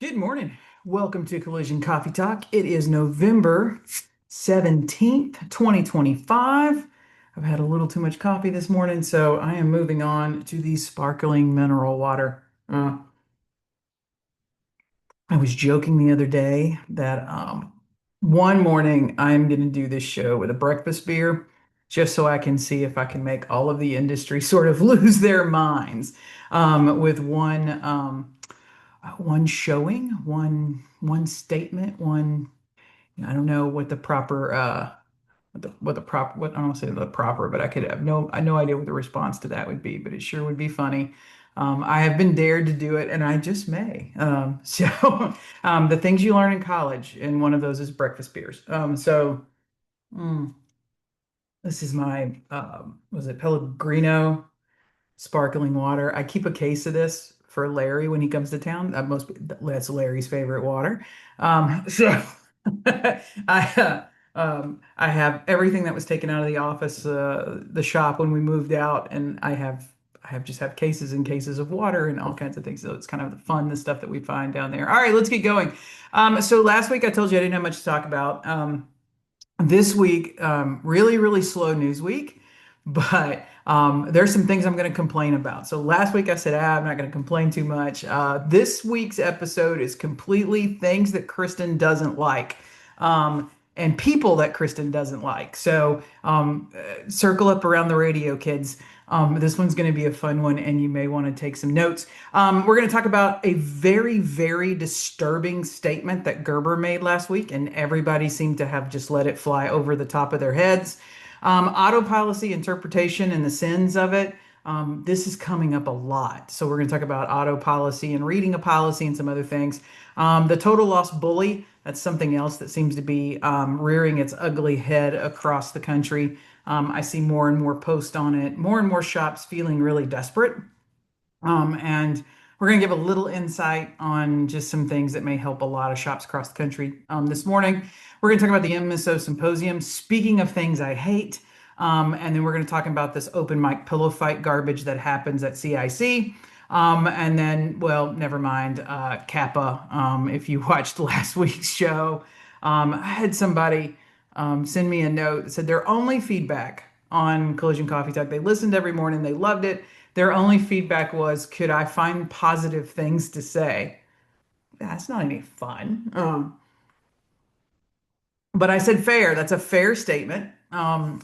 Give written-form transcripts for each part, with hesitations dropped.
Good morning. Welcome to Collision Coffee Talk. It is November 17th, 2025. I've had a little too much coffee this morning, so I am moving on to the sparkling mineral water. I was joking the other day that one morning I'm going to do this show with a breakfast beer just so I can see if I can make all of the industry sort of lose their minds with one showing, one statement, one I don't know what the proper what the proper what I don't want to say the proper, but I have no idea what the response to that would be, but it sure would be funny. I have been dared to do it, and I just may. The things you learn in college, and one of those is breakfast beers. Mm, this is my was it Pellegrino sparkling water. I keep a case of this for Larry when he comes to town. That's Larry's favorite water. So I have everything that was taken out of the office, the shop when we moved out, and I have cases and cases of water and all kinds of things. So it's kind of the fun, the stuff that we find down there. All right, let's get going. So last week I told you I didn't have much to talk about. This week, really, really slow news week, but there's some things I'm going to complain about. So last week I said, I'm not going to complain too much. This week's episode is completely things that Kristen doesn't like. And people that Kristen doesn't like. So circle up around the radio, kids. This one's going to be a fun one, and you may want to take some notes. We're going to talk about a very, very disturbing statement that Gerber made last week, and everybody seemed to have just let it fly over the top of their heads. Auto policy interpretation and the sins of it. This is coming up a lot. So we're going to talk about auto policy and reading a policy and some other things. The total loss bully, that's something else that seems to be rearing its ugly head across the country. I see more and more posts on it, more and more shops feeling really desperate. And we're going to give a little insight on just some things that may help a lot of shops across the country. This morning, we're going to talk about the MSO Symposium. Speaking of things I hate, and then we're going to talk about this open mic pillow fight garbage that happens at CIC. And then, well, never mind, CAPA. If you watched last week's show, I had somebody send me a note that said their only feedback on Collision Coffee Talk, they listened every morning, they loved it. Their only feedback was, could I find positive things to say? That's not any fun. But I said fair. That's a fair statement.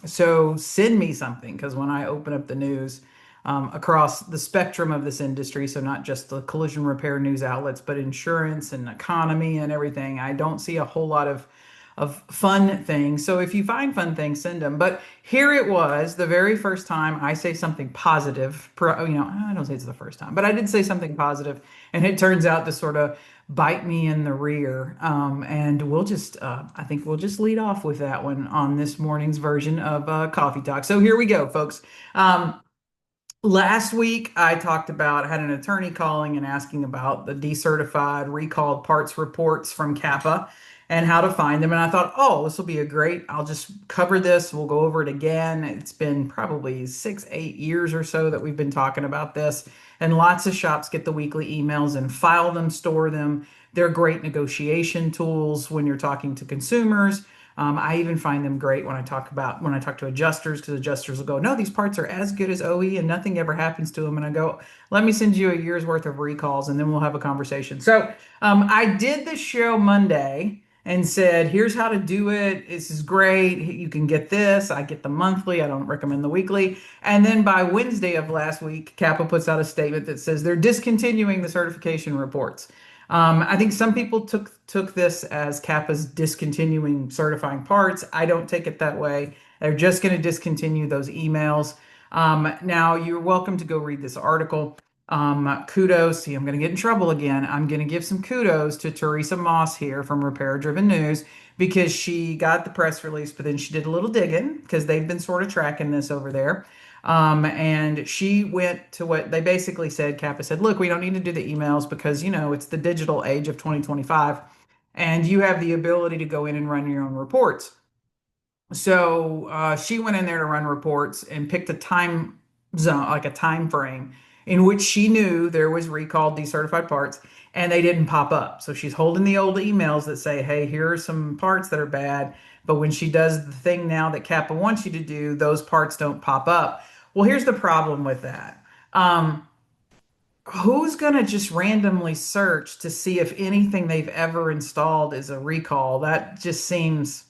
So send me something because when I open up the news across the spectrum of this industry, so not just the collision repair news outlets, but insurance and economy and everything, I don't see a whole lot of fun things. So if you find fun things, send them. But here it was, the very first time I say something positive. I don't say it's the first time, but I did say something positive, and it turns out to sort of bite me in the rear. And I think we'll just lead off with that one on this morning's version of Coffee Talk. So here we go, folks. Last week, I had an attorney calling and asking about the decertified recalled parts reports from CAPA and how to find them. And I thought, oh, this will be I'll just cover this. We'll go over it again. It's been probably 6, 8 years or so that we've been talking about this. And lots of shops get the weekly emails and file them, store them. They're great negotiation tools when you're talking to consumers. I even find them great when I talk to adjusters because adjusters will go, no, these parts are as good as OE and nothing ever happens to them. And I go, let me send you a year's worth of recalls and then we'll have a conversation. I did the show Monday and said, here's how to do it. This is great. You can get this. I get the monthly. I don't recommend the weekly. And then by Wednesday of last week, CAPA puts out a statement that says they're discontinuing the certification reports. I think some people took this as CAPA's discontinuing certifying parts. I don't take it that way. They're just going to discontinue those emails. Now, you're welcome to go read this article. Kudos. See, I'm going to get in trouble again. I'm going to give some kudos to Teresa Moss here from Repair Driven News because she got the press release, but then she did a little digging because they've been sort of tracking this over there. And she went to what they basically said. Kappa said, look, we don't need to do the emails because, it's the digital age of 2025 and you have the ability to go in and run your own reports. So she went in there to run reports and picked a time zone, like a time frame in which she knew there was recalled decertified parts and they didn't pop up. So she's holding the old emails that say, hey, here are some parts that are bad. But when she does the thing now that CAPA wants you to do, those parts don't pop up. Well, here's the problem with that. Um, who's going to just randomly search to see if anything they've ever installed is a recall? That just seems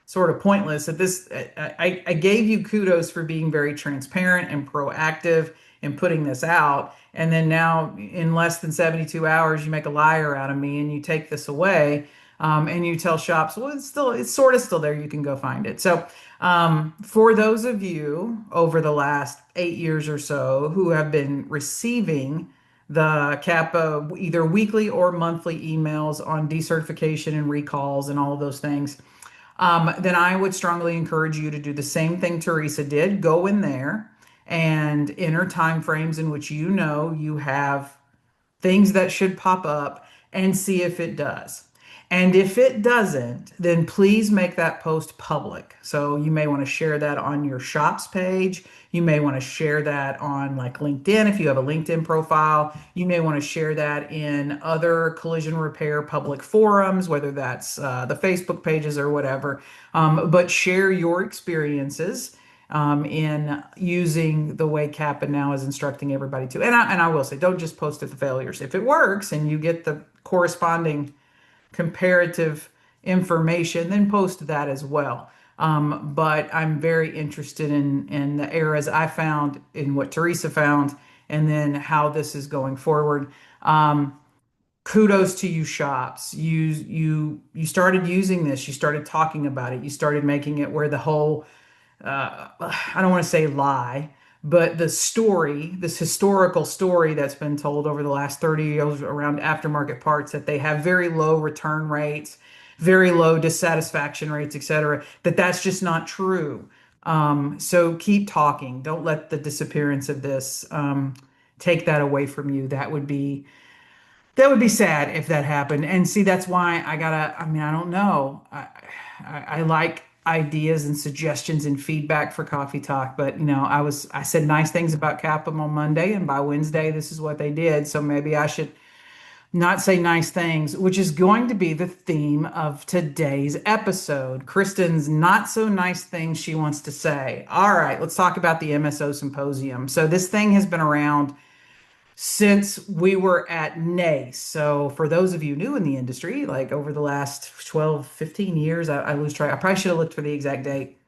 sort of pointless. At this, I gave you kudos for being very transparent and proactive in putting this out, and then now in less than 72 hours, you make a liar out of me and you take this away, and you tell shops, well, it's sort of still there. You can go find it. So, for those of you over the last 8 years or so who have been receiving the CAPA either weekly or monthly emails on decertification and recalls and all of those things, then I would strongly encourage you to do the same thing Teresa did. Go in there and enter timeframes in which you know you have things that should pop up and see if it does. And if it doesn't, then please make that post public. So you may want to share that on your shops page. You may want to share that on like LinkedIn if you have a LinkedIn profile. You may want to share that in other collision repair public forums, whether that's the Facebook pages or whatever. But share your experiences in using the way CAPA now is instructing everybody to. And I will say, don't just post at the failures. If it works and you get the corresponding comparative information, then post that as well. But I'm very interested in the errors I found, in what Teresa found, and then how this is going forward. Kudos to you shops. You started using this. You started talking about it. You started making it where the whole I don't want to say lie, but the story, this historical story that's been told over the last 30 years around aftermarket parts, that they have very low return rates, very low dissatisfaction rates, et cetera, that's just not true. So keep talking. Don't let the disappearance of this take that away from you. That would be sad if that happened. And see, that's why I mean, I don't know. I like ideas and suggestions and feedback for Coffee Talk, but I said nice things about Capim on Monday, and by Wednesday, this is what they did. So maybe I should not say nice things, which is going to be the theme of today's episode. Kristen's not so nice things she wants to say. All right, let's talk about the MSO Symposium. So this thing has been around since we were at NACE. So for those of you new in the industry, like over the last 12, 15 years, I lose track. I probably should have looked for the exact date.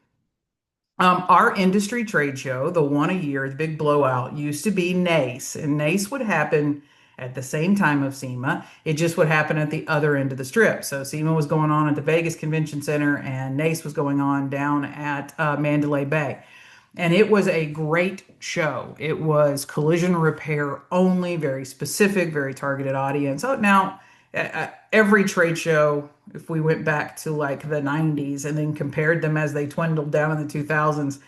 Our industry trade show, the one a year, the big blowout, used to be NACE, and NACE would happen at the same time of SEMA. It just would happen at the other end of the strip. So SEMA was going on at the Vegas Convention Center, and NACE was going on down at Mandalay Bay. And it was a great show. It was collision repair only, very specific, very targeted audience. Oh, now, every trade show, if we went back to like the 90s and then compared them as they dwindled down in the 2000s,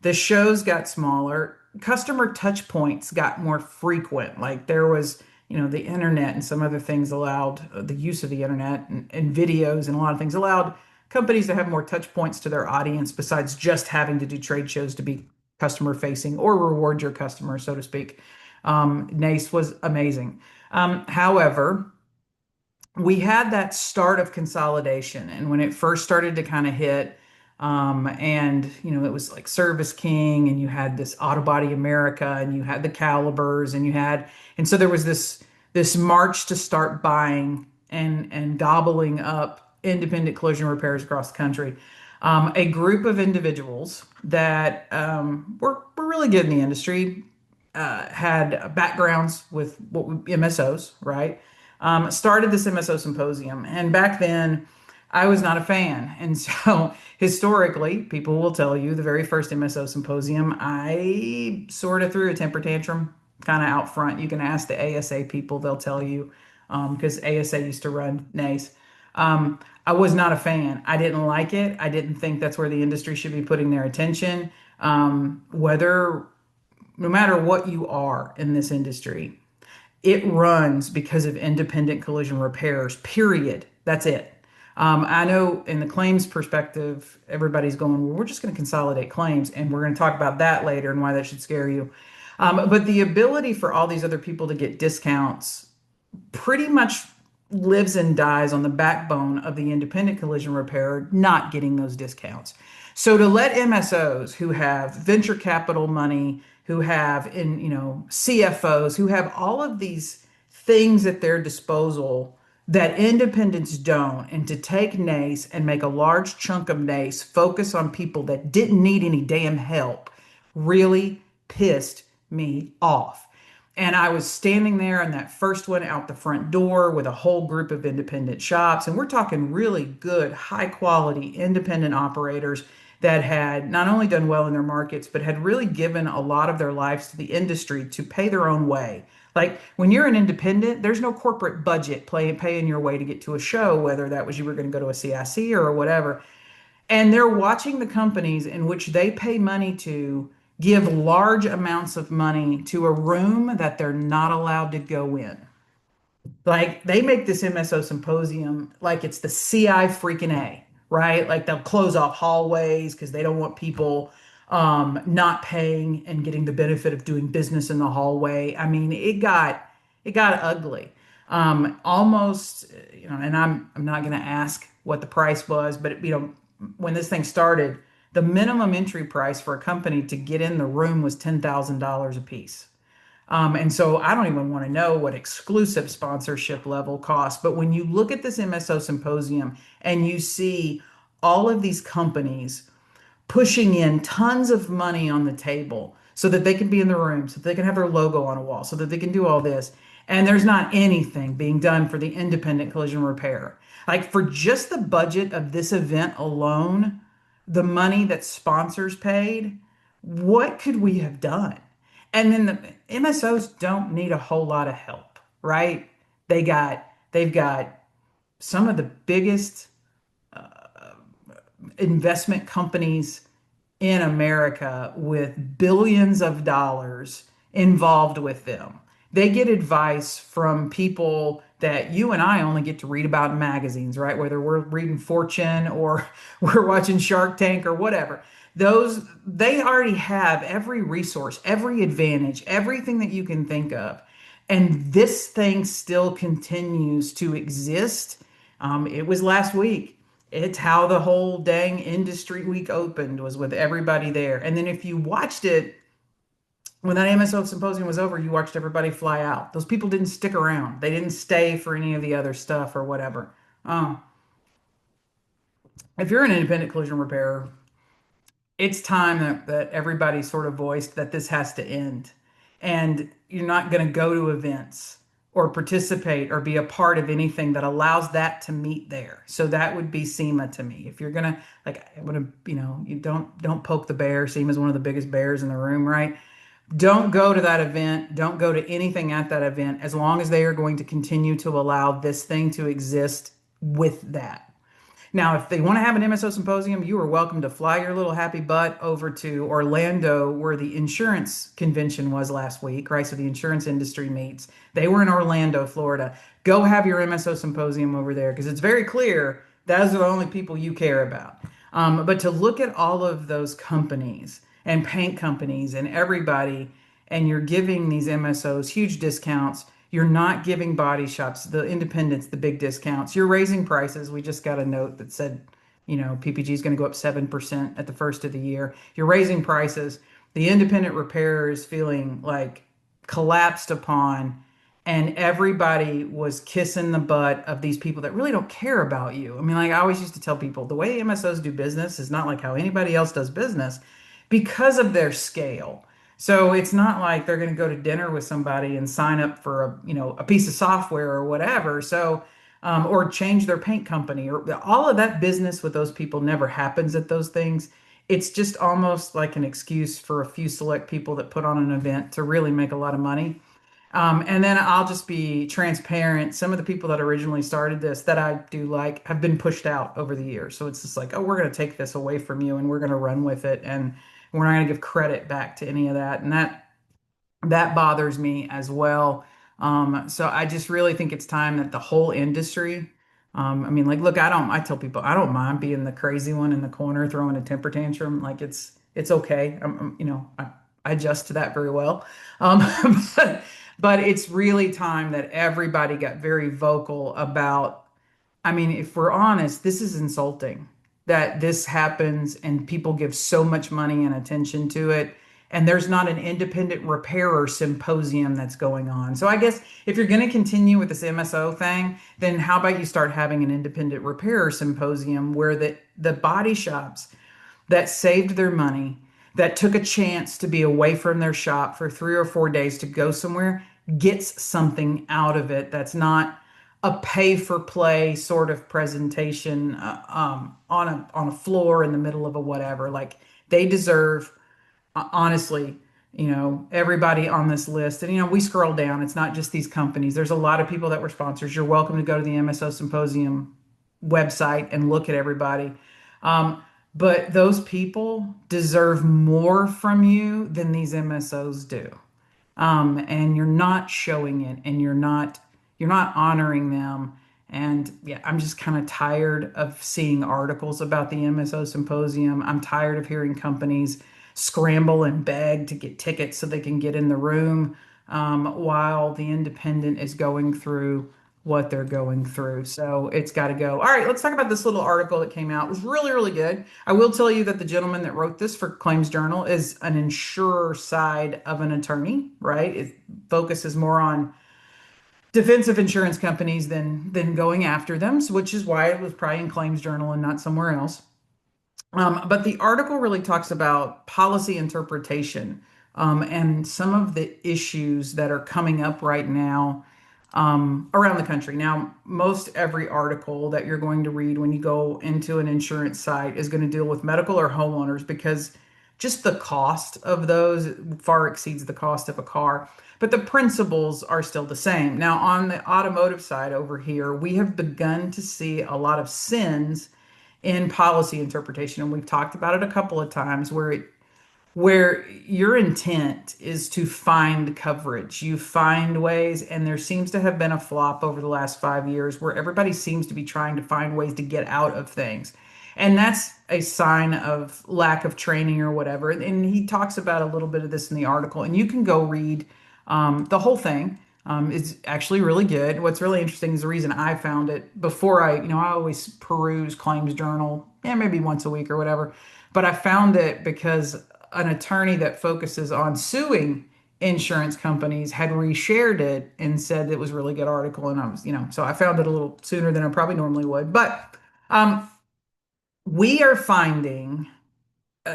the shows got smaller. Customer touch points got more frequent. Like there was, the internet and some other things allowed the use of the internet and videos, and a lot of things allowed companies to have more touch points to their audience besides just having to do trade shows to be customer facing or reward your customer, so to speak. NACE was amazing. However, we had that start of consolidation, and when it first started to kind of hit, and it was like Service King, and you had this Autobody America, and you had the Calibers, and so there was this march to start buying and gobbling up independent collision repairs across the country. A group of individuals that were really good in the industry, had backgrounds with MSOs, right? Started this MSO Symposium. And back then, I was not a fan. And so historically, people will tell you the very first MSO Symposium, I sort of threw a temper tantrum kind of out front. You can ask the ASA people, they'll tell you, because ASA used to run NACE. I was not a fan. I didn't like it. I didn't think that's where the industry should be putting their attention. No matter what you are in this industry, it runs because of independent collision repairs, period. That's it. I know in the claims perspective, everybody's going, well, we're just going to consolidate claims, and we're going to talk about that later and why that should scare you. But the ability for all these other people to get discounts pretty much lives and dies on the backbone of the independent collision repairer not getting those discounts. So to let MSOs who have venture capital money, who have CFOs, who have all of these things at their disposal that independents don't, and to take NACE and make a large chunk of NACE focus on people that didn't need any damn help really pissed me off. And I was standing there in that first one out the front door with a whole group of independent shops. And we're talking really good, high quality independent operators that had not only done well in their markets, but had really given a lot of their lives to the industry to pay their own way. Like when you're an independent, there's no corporate budget paying your way to get to a show, whether that was you were going to go to a CIC or whatever. And they're watching the companies in which they pay money to give large amounts of money to a room that they're not allowed to go in. Like they make this MSO symposium like it's the CI freaking A, right? Like they'll close off hallways because they don't want people not paying and getting the benefit of doing business in the hallway. I mean, it got ugly. Almost, and I'm not going to ask what the price was, but when this thing started, the minimum entry price for a company to get in the room was $10,000 a piece. And so I don't even want to know what exclusive sponsorship level costs. But when you look at this MSO symposium and you see all of these companies pushing in tons of money on the table so that they can be in the room, so that they can have their logo on a wall, so that they can do all this, and there's not anything being done for the independent collision repair. Like for just the budget of this event alone, the money that sponsors paid, what could we have done? And then the MSOs don't need a whole lot of help, right? They've got some of the biggest investment companies in America with billions of dollars involved with them. They get advice from people that you and I only get to read about in magazines, right? Whether we're reading Fortune or we're watching Shark Tank or whatever. Those, they already have every resource, every advantage, everything that you can think of. And this thing still continues to exist. It was last week. It's how the whole dang industry week opened, was with everybody there. And then if you watched it, when that MSO symposium was over, you watched everybody fly out. Those people didn't stick around. They didn't stay for any of the other stuff or whatever. Um, if you're an independent collision repairer, it's time that everybody sort of voiced that this has to end. And you're not going to go to events or participate or be a part of anything that allows that to meet there. So that would be SEMA to me. If you're gonna, like, I want to, you don't poke the bear. SEMA is one of the biggest bears in the room, right? Don't go to that event. Don't go to anything at that event as long as they are going to continue to allow this thing to exist with that. Now, if they want to have an MSO symposium, you are welcome to fly your little happy butt over to Orlando, where the insurance convention was last week, right? So the insurance industry meets. They were in Orlando, Florida. Go have your MSO symposium over there because it's very clear those are the only people you care about. But to look at all of those companies and paint companies and everybody, and you're giving these MSOs huge discounts. You're not giving body shops, the independents, the big discounts. You're raising prices. We just got a note that said, PPG is going to go up 7% at the first of the year. You're raising prices. The independent repairer is feeling like collapsed upon, and everybody was kissing the butt of these people that really don't care about you. I mean, like I always used to tell people, the way MSOs do business is not like how anybody else does business because of their scale. So it's not like they're going to go to dinner with somebody and sign up for a piece of software or whatever. So or change their paint company, or all of that business with those people never happens at those things. It's just almost like an excuse for a few select people that put on an event to really make a lot of money. And then I'll just be transparent. Some of the people that originally started this that I do like have been pushed out over the years. So it's just like, oh, we're going to take this away from you and we're going to run with it. And we're not going to give credit back to any of that. And that bothers me as well. So I just really think it's time that the whole industry, I mean, like, look, I tell people, I don't mind being the crazy one in the corner throwing a temper tantrum. Like it's okay. adjust to that very well. Um, but, but it's really time that everybody got very vocal about. I mean, if we're honest, this is insulting that this happens and people give so much money and attention to it. And there's not an independent repairer symposium that's going on. So I guess if you're going to continue with this MSO thing, then how about you start having an independent repairer symposium where the body shops that saved their money, that took a chance to be away from their shop for 3 or 4 days to go somewhere, gets something out of it that's not a pay for play sort of presentation on a floor in the middle of a whatever. Like they deserve, honestly, everybody on this list. And we scroll down. It's not just these companies. There's a lot of people that were sponsors. You're welcome to go to the MSO Symposium website and look at everybody. Um, but those people deserve more from you than these MSOs do. And you're not showing it, and you're not honoring them. And yeah, I'm just kind of tired of seeing articles about the MSO Symposium. I'm tired of hearing companies scramble and beg to get tickets so they can get in the room, while the independent is going through what they're going through. So it's got to go. All right, let's talk about this little article that came out. It was really, really good. I will tell you that the gentleman that wrote this for Claims Journal is an insurer side of an attorney, right? It focuses more on defensive insurance companies than going after them, so, which is why it was probably in Claims Journal and not somewhere else. But the article really talks about policy interpretation, and some of the issues that are coming up right now, around the country. Now, most every article that you're going to read when you go into an insurance site is going to deal with medical or homeowners because just the cost of those far exceeds the cost of a car. But the principles are still the same. Now, on the automotive side over here, we have begun to see a lot of sins in policy interpretation, and we've talked about it a couple of times where your intent is to find coverage. You find ways, and there seems to have been a flop over the last 5 years where everybody seems to be trying to find ways to get out of things. And that's a sign of lack of training or whatever. And he talks about a little bit of this in the article, and you can go read the whole thing. It's actually really good. What's really interesting is the reason I found it before I always peruse Claims Journal, yeah, maybe once a week or whatever. But I found it because an attorney that focuses on suing insurance companies had reshared it and said it was a really good article. And I was, so I found it a little sooner than I probably normally would. But um, we are finding,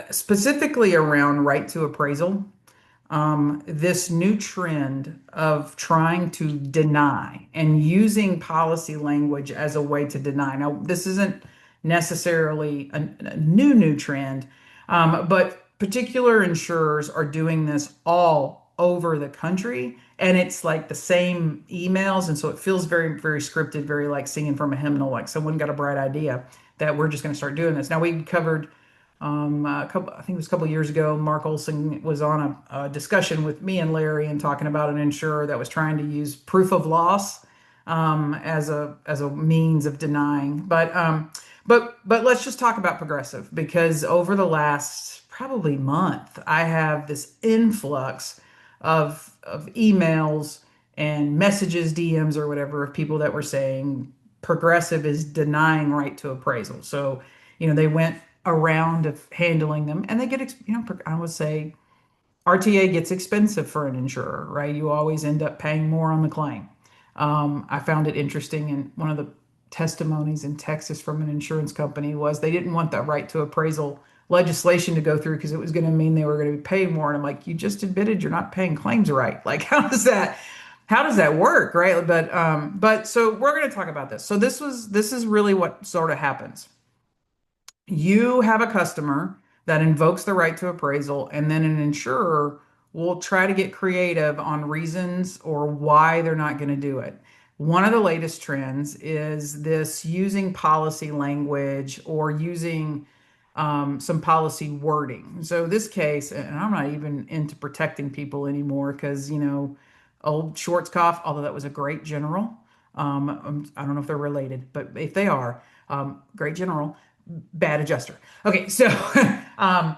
specifically around right to appraisal, this new trend of trying to deny and using policy language as a way to deny. Now, this isn't necessarily a new trend, but particular insurers are doing this all over the country. And it's like the same emails. And so it feels very, very scripted, very like singing from a hymnal, like someone got a bright idea that we're just going to start doing this. Now, we covered I think it was a couple of years ago, Mark Olson was on a discussion with me and Larry and talking about an insurer that was trying to use proof of loss, as a means of denying. But let's just talk about Progressive because over the last probably month, I have this influx of emails and messages, DMs or whatever, of people that were saying Progressive is denying right to appraisal. So, they went a round of handling them and they get, I would say RTA gets expensive for an insurer, right? You always end up paying more on the claim. I found it interesting, and one of the testimonies in Texas from an insurance company was they didn't want that right to appraisal legislation to go through because it was going to mean they were going to be paying more. And I'm like, you just admitted you're not paying claims right. Like, how does that work, right? But so we're going to talk about this. So this is really what sort of happens. You have a customer that invokes the right to appraisal, and then an insurer will try to get creative on reasons or why they're not going to do it. One of the latest trends is this using policy language or using some policy wording. So this case, and I'm not even into protecting people anymore because, old Schwarzkopf, although that was a great general. I don't know if they're related, but if they are, great general, bad adjuster. Okay, so um,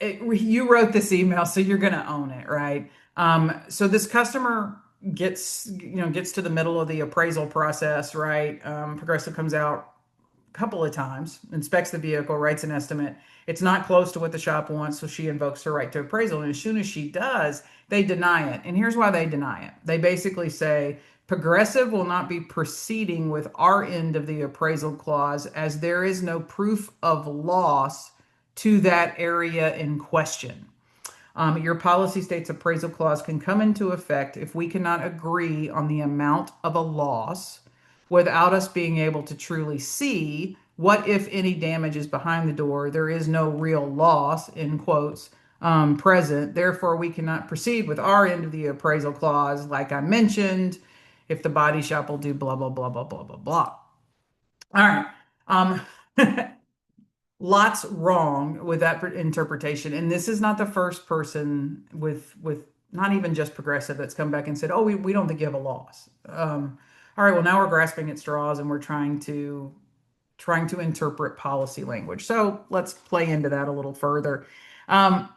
you wrote this email, so you're going to own it, right? So this customer gets to the middle of the appraisal process, right? Progressive comes out couple of times, inspects the vehicle, writes an estimate. It's not close to what the shop wants, so she invokes her right to appraisal. And as soon as she does, they deny it. And here's why they deny it. They basically say Progressive will not be proceeding with our end of the appraisal clause as there is no proof of loss to that area in question. Your policy states appraisal clause can come into effect if we cannot agree on the amount of a loss without us being able to truly see what, if any, damage is behind the door. There is no real loss, in quotes, present. Therefore, we cannot proceed with our end of the appraisal clause, like I mentioned, if the body shop will do blah, blah, blah, blah, blah, blah, blah. All right. Um, Lots wrong with that interpretation, and this is not the first person with not even just Progressive that's come back and said, oh, we don't think you have a loss. All right, well, now we're grasping at straws and we're trying to interpret policy language, so let's play into that a little further. um,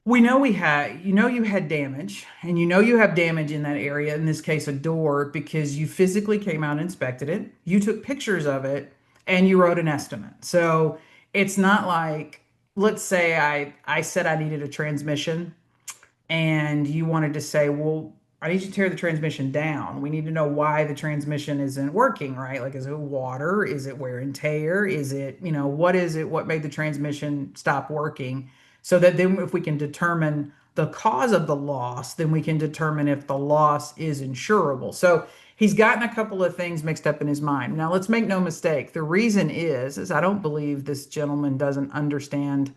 we know you had damage, and you have damage in that area, in this case, a door, because you physically came out and inspected it, you took pictures of it, and you wrote an estimate. So it's not like, let's say I said I needed a transmission and you wanted to say, well, I need you to tear the transmission down. We need to know why the transmission isn't working, right? Like, is it water? Is it wear and tear? Is it, what is it? What made the transmission stop working? So that then if we can determine the cause of the loss, then we can determine if the loss is insurable. So he's gotten a couple of things mixed up in his mind. Now, let's make no mistake. The reason is I don't believe this gentleman doesn't understand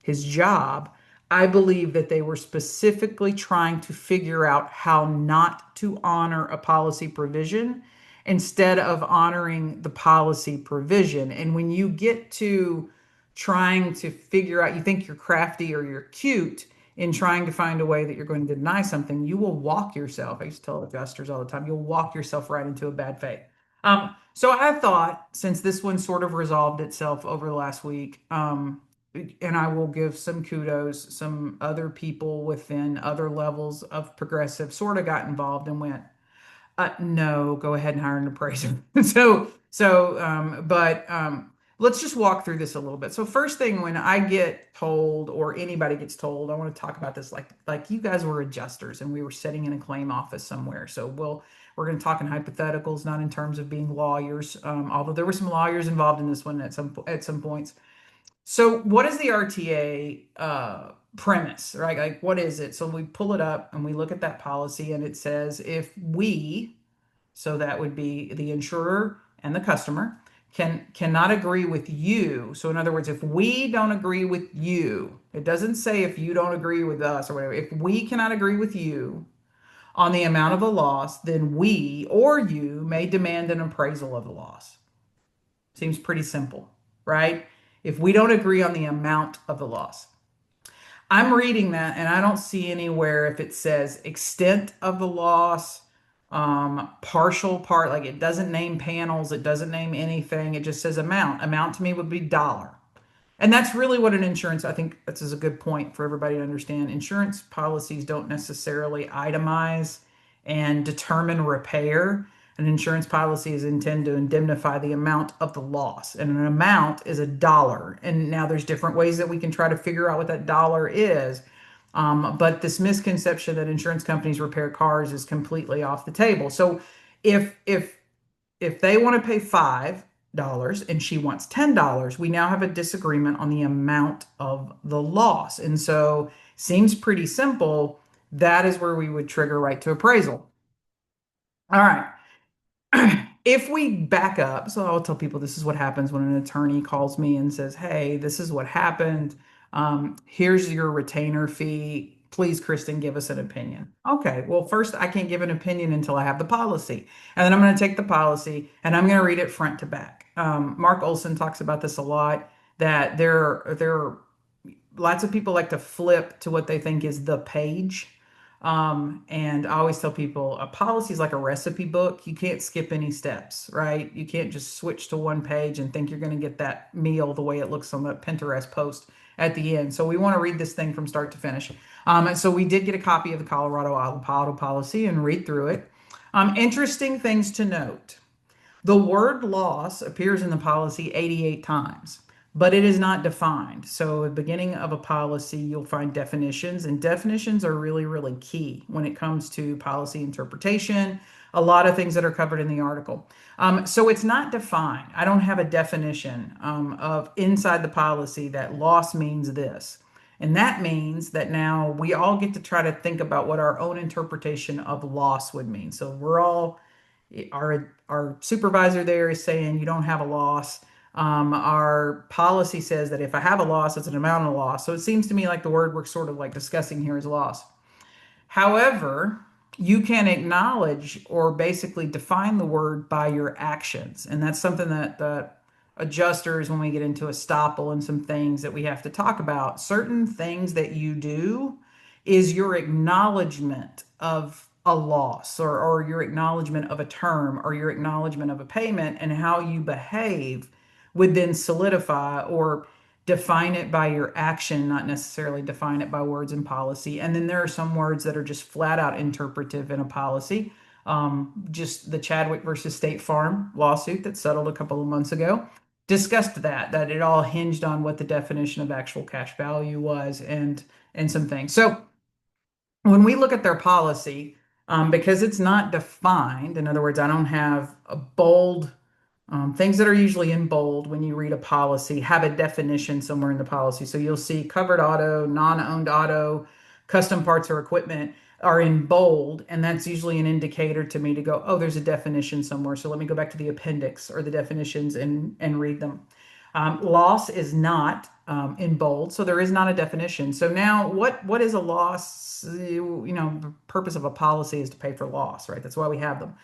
his job. I believe that they were specifically trying to figure out how not to honor a policy provision instead of honoring the policy provision. And when you get to trying to figure out, you think you're crafty or you're cute in trying to find a way that you're going to deny something, you will walk yourself. I used to tell adjusters all the time, you'll walk yourself right into a bad fate. So I thought, since this one sort of resolved itself over the last week, and I will give some kudos, some other people within other levels of Progressive sort of got involved and went, no, go ahead and hire an appraiser. But let's just walk through this a little bit. So first thing, when I get told, or anybody gets told, I want to talk about this like you guys were adjusters and we were sitting in a claim office somewhere. So we're going to talk in hypotheticals, not in terms of being lawyers, although there were some lawyers involved in this one at some points. So what is the RTA premise, right? Like, what is it? So we pull it up and we look at that policy, and it says if we, so that would be the insurer and the customer, cannot agree with you. So in other words, if we don't agree with you, it doesn't say if you don't agree with us or whatever. If we cannot agree with you on the amount of a loss, then we or you may demand an appraisal of the loss. Seems pretty simple, right? If we don't agree on the amount of the loss. I'm reading that and I don't see anywhere if it says extent of the loss, partial part, like it doesn't name panels, it doesn't name anything, it just says amount. Amount to me would be dollar. And that's really what an insurance, I think this is a good point for everybody to understand. Insurance policies don't necessarily itemize and determine repair. An insurance policy is intended to indemnify the amount of the loss, and an amount is a dollar. And now there's different ways that we can try to figure out what that dollar is. But this misconception that insurance companies repair cars is completely off the table. So if they want to pay $5 and she wants $10, we now have a disagreement on the amount of the loss. And so seems pretty simple. That is where we would trigger right to appraisal. All right. If we back up, so I'll tell people this is what happens when an attorney calls me and says, hey, this is what happened. Here's your retainer fee. Please, Kristen, give us an opinion. Okay, well, first, I can't give an opinion until I have the policy. And then I'm going to take the policy and I'm going to read it front to back. Mark Olson talks about this a lot, that there are lots of people like to flip to what they think is the page. And I always tell people a policy is like a recipe book. You can't skip any steps, right? You can't just switch to one page and think you're going to get that meal the way it looks on the Pinterest post at the end. So we want to read this thing from start to finish. So we did get a copy of the Colorado auto policy and read through it. Interesting things to note. The word loss appears in the policy 88 times, but it is not defined. So, at the beginning of a policy, you'll find definitions, and definitions are really, really key when it comes to policy interpretation. A lot of things that are covered in the article. So, it's not defined. I don't have a definition of inside the policy that loss means this. And that means that now we all get to try to think about what our own interpretation of loss would mean. So, we're all our supervisor there is saying you don't have a loss. Our policy says that if I have a loss, it's an amount of loss. So it seems to me like the word we're sort of like discussing here is loss. However, you can acknowledge or basically define the word by your actions. And that's something that the adjusters, when we get into estoppel and some things that we have to talk about, certain things that you do is your acknowledgement of a loss or your acknowledgement of a term or your acknowledgement of a payment, and how you behave would then solidify or define it by your action, not necessarily define it by words in policy. And then there are some words that are just flat out interpretive in a policy. Just the Chadwick versus State Farm lawsuit that settled a couple of months ago discussed that it all hinged on what the definition of actual cash value was, and some things. So when we look at their policy, because it's not defined, in other words, I don't have a bold things that are usually in bold when you read a policy have a definition somewhere in the policy. So you'll see covered auto, non-owned auto, custom parts or equipment are in bold, and that's usually an indicator to me to go, oh, there's a definition somewhere. So let me go back to the appendix or the definitions and read them. Loss is not in bold, so there is not a definition. So now, what is a loss? The purpose of a policy is to pay for loss, right? That's why we have them.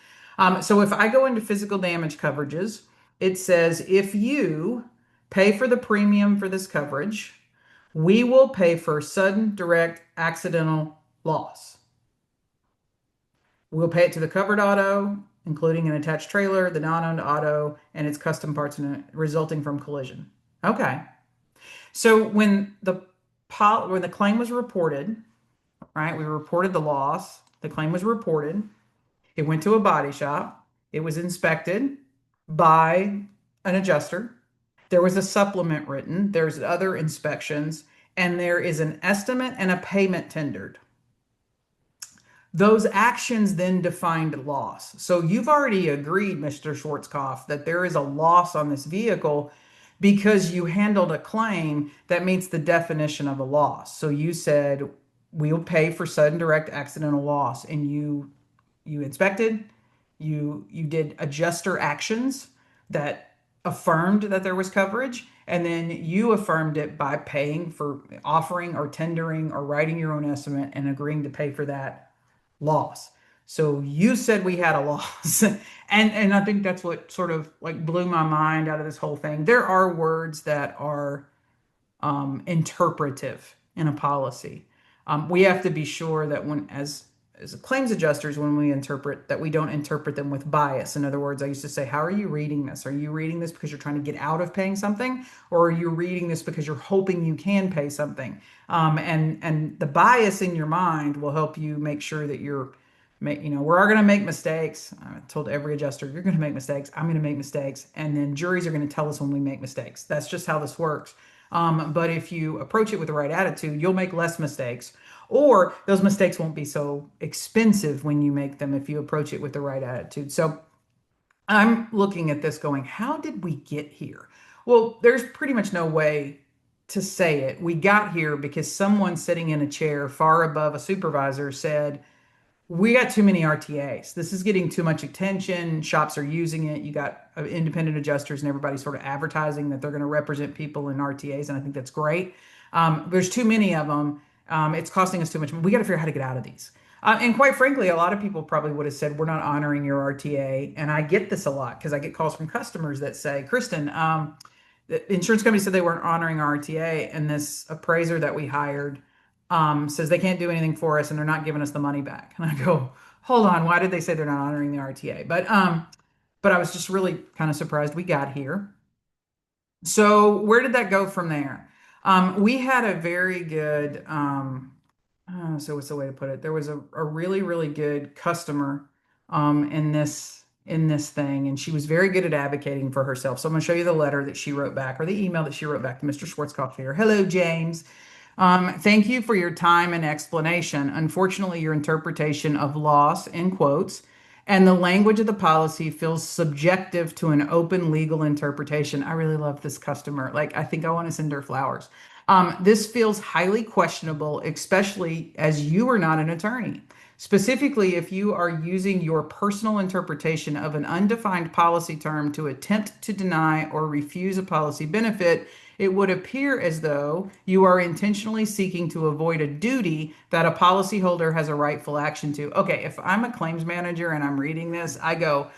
So if I go into physical damage coverages, it says if you pay for the premium for this coverage, we will pay for sudden, direct, accidental loss. We'll pay it to the covered auto, including an attached trailer, the non-owned auto, and its custom parts resulting from collision. Okay. So when the claim was reported, right, we reported the loss, the claim was reported, it went to a body shop, it was inspected by an adjuster, there was a supplement written, there's other inspections, and there is an estimate and a payment tendered. Those actions then defined loss. So you've already agreed, Mr. Schwarzkopf, that there is a loss on this vehicle because you handled a claim that meets the definition of a loss. So you said, we'll pay for sudden direct accidental loss, and you inspected, you did adjuster actions that affirmed that there was coverage, and then you affirmed it by paying for offering or tendering or writing your own estimate and agreeing to pay for that loss. So you said we had a loss. and I think that's what sort of like blew my mind out of this whole thing. There are words that are interpretive in a policy. We have to be sure that when as claims adjusters, when we interpret, that we don't interpret them with bias. In other words, I used to say, how are you reading this? Are you reading this because you're trying to get out of paying something? Or are you reading this because you're hoping you can pay something? And the bias in your mind will help you make sure that we're going to make mistakes. I told every adjuster, you're going to make mistakes. I'm going to make mistakes. And then juries are going to tell us when we make mistakes. That's just how this works. But if you approach it with the right attitude, you'll make less mistakes, or those mistakes won't be so expensive when you make them if you approach it with the right attitude. So I'm looking at this going, how did we get here? Well, there's pretty much no way to say it. We got here because someone sitting in a chair far above a supervisor said, we got too many RTAs. This is getting too much attention. Shops are using it. You got independent adjusters and everybody sort of advertising that they're going to represent people in RTAs. And I think that's great. There's too many of them. It's costing us too much. We got to figure out how to get out of these. And quite frankly, a lot of people probably would have said, we're not honoring your RTA. And I get this a lot because I get calls from customers that say, Kristen, the insurance company said they weren't honoring our RTA. And this appraiser that we hired says they can't do anything for us and they're not giving us the money back. And I go, hold on, why did they say they're not honoring the RTA? But I was just really kind of surprised we got here. So where did that go from there? We had a very good, so what's the way to put it? There was a really, really good customer in this thing, and she was very good at advocating for herself. So I'm going to show you the letter that she wrote back, or the email that she wrote back to Mr. Schwarzkopf here. Hello, James. Thank you for your time and explanation. Unfortunately, your interpretation of loss, in quotes, and the language of the policy feels subjective to an open legal interpretation. I really love this customer. Like, I think I want to send her flowers. This feels highly questionable, especially as you are not an attorney. Specifically, if you are using your personal interpretation of an undefined policy term to attempt to deny or refuse a policy benefit, it would appear as though you are intentionally seeking to avoid a duty that a policyholder has a rightful action to. Okay, if I'm a claims manager and I'm reading this, I go,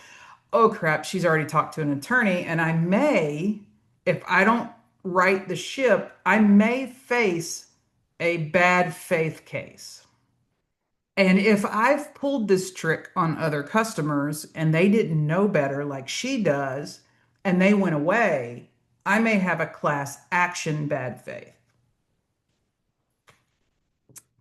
oh crap, she's already talked to an attorney, and I may, if I don't right the ship, I may face a bad faith case. And if I've pulled this trick on other customers and they didn't know better, like she does, and they went away, I may have a class action bad faith.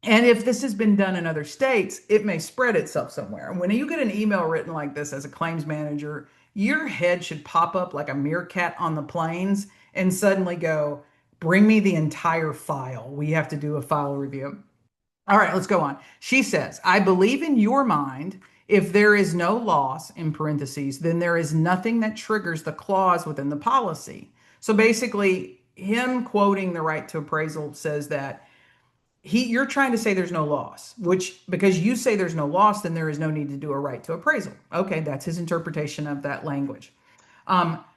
And if this has been done in other states, it may spread itself somewhere. And when you get an email written like this as a claims manager, your head should pop up like a meerkat on the plains and suddenly go, bring me the entire file. We have to do a file review. All right, let's go on. She says, I believe in your mind, if there is no loss, in parentheses, then there is nothing that triggers the clause within the policy. So basically, him quoting the right to appraisal says that you're trying to say there's no loss, which because you say there's no loss, then there is no need to do a right to appraisal. Okay, that's his interpretation of that language.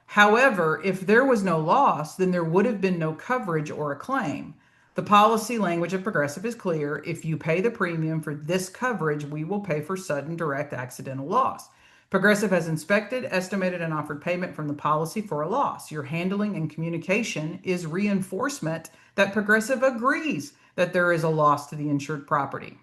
However, if there was no loss, then there would have been no coverage or a claim. The policy language of Progressive is clear. If you pay the premium for this coverage, we will pay for sudden direct accidental loss. Progressive has inspected, estimated, and offered payment from the policy for a loss. Your handling and communication is reinforcement that Progressive agrees that there is a loss to the insured property.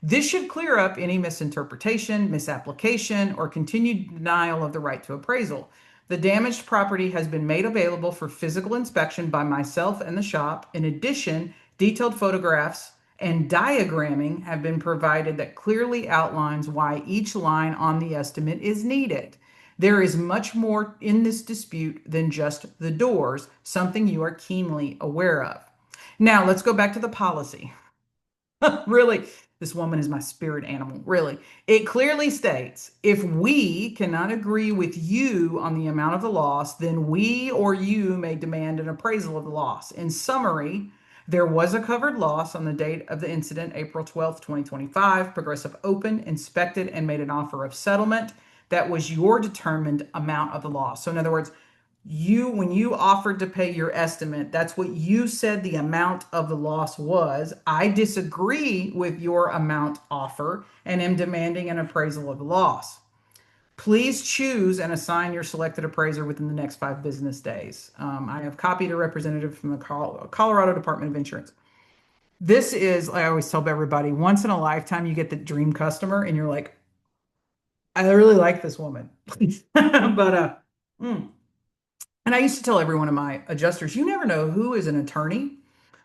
This should clear up any misinterpretation, misapplication, or continued denial of the right to appraisal. The damaged property has been made available for physical inspection by myself and the shop. In addition, detailed photographs and diagramming have been provided that clearly outlines why each line on the estimate is needed. There is much more in this dispute than just the doors, something you are keenly aware of. Now, let's go back to the policy. Really, this woman is my spirit animal. Really. It clearly states if we cannot agree with you on the amount of the loss, then we or you may demand an appraisal of the loss. In summary, there was a covered loss on the date of the incident, April 12th, 2025. Progressive opened, inspected, and made an offer of settlement. That was your determined amount of the loss. So, in other words, when you offered to pay your estimate, that's what you said the amount of the loss was. I disagree with your amount offer and am demanding an appraisal of the loss. Please choose and assign your selected appraiser within the next 5 business days. I have copied a representative from the Colorado Department of Insurance. This is, I always tell everybody, once in a lifetime, you get the dream customer and you're like, I really like this woman. but, mm. And I used to tell every one of my adjusters, you never know who is an attorney,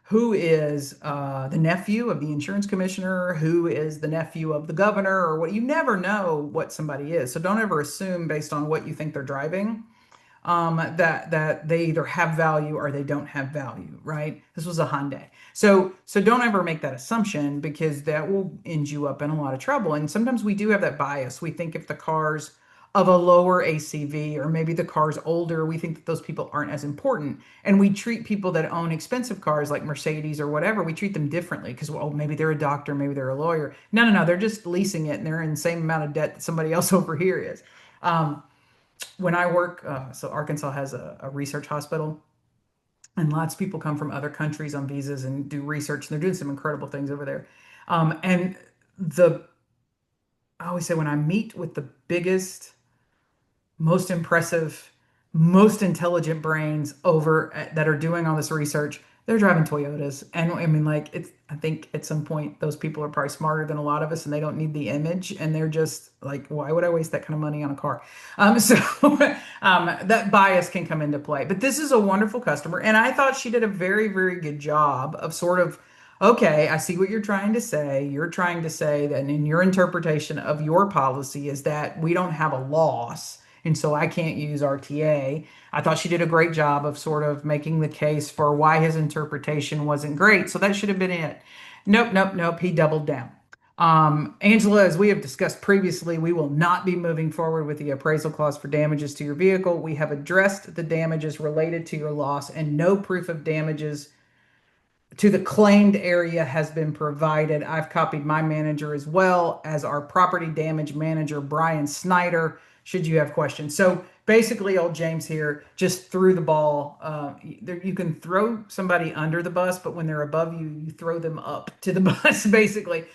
who is the nephew of the insurance commissioner, who is the nephew of the governor, or what. You never know what somebody is. So don't ever assume based on what you think they're driving that they either have value or they don't have value, right? This was a Hyundai. So don't ever make that assumption because that will end you up in a lot of trouble. And sometimes we do have that bias. We think if the car's of a lower ACV or maybe the car's older, we think that those people aren't as important. And we treat people that own expensive cars like Mercedes or whatever, we treat them differently because, well, maybe they're a doctor, maybe they're a lawyer. No, they're just leasing it and they're in the same amount of debt that somebody else over here is. When I work, so Arkansas has a research hospital, and lots of people come from other countries on visas and do research, and they're doing some incredible things over there. And I always say when I meet with the biggest, most impressive, most intelligent brains over that are doing all this research, they're driving Toyotas. And I mean, like, it's, I think at some point, those people are probably smarter than a lot of us and they don't need the image. And they're just like, why would I waste that kind of money on a car? So that bias can come into play. But this is a wonderful customer. And I thought she did a very, very good job of sort of, okay, I see what you're trying to say. You're trying to say that in your interpretation of your policy is that we don't have a loss. And so I can't use RTA. I thought she did a great job of sort of making the case for why his interpretation wasn't great. So that should have been it. Nope, nope, nope. He doubled down. Angela, as we have discussed previously, we will not be moving forward with the appraisal clause for damages to your vehicle. We have addressed the damages related to your loss, and no proof of damages to the claimed area has been provided. I've copied my manager as well as our property damage manager, Brian Snyder, should you have questions. So basically, old James here just threw the ball. You can throw somebody under the bus, but when they're above you, you throw them up to the bus, basically.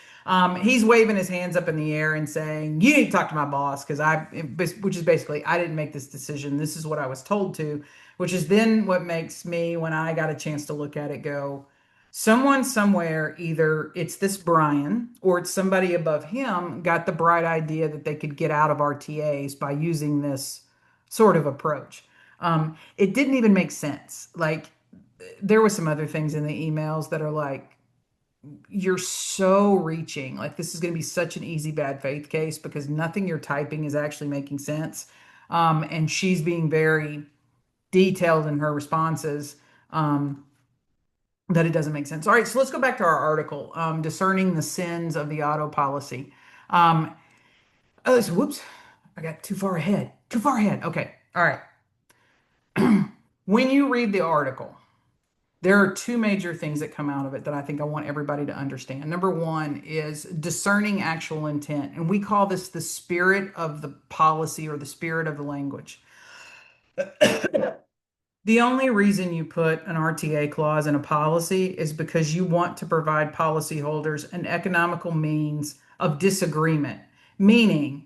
He's waving his hands up in the air and saying, "You need to talk to my boss," because which is basically, I didn't make this decision. This is what I was told to, which is then what makes me, when I got a chance to look at it, go, someone somewhere, either it's this Brian or it's somebody above him, got the bright idea that they could get out of RTAs by using this sort of approach. It didn't even make sense. Like, there were some other things in the emails that are like, you're so reaching. Like, this is going to be such an easy bad faith case because nothing you're typing is actually making sense. And she's being very detailed in her responses. That it doesn't make sense. All right, so let's go back to our article, discerning the sins of the auto policy. Um, oh, so, whoops, I got too far ahead. Too far ahead. Okay, all right. When you read the article, there are two major things that come out of it that I think I want everybody to understand. Number one is discerning actual intent, and we call this the spirit of the policy or the spirit of the language. The only reason you put an RTA clause in a policy is because you want to provide policyholders an economical means of disagreement, meaning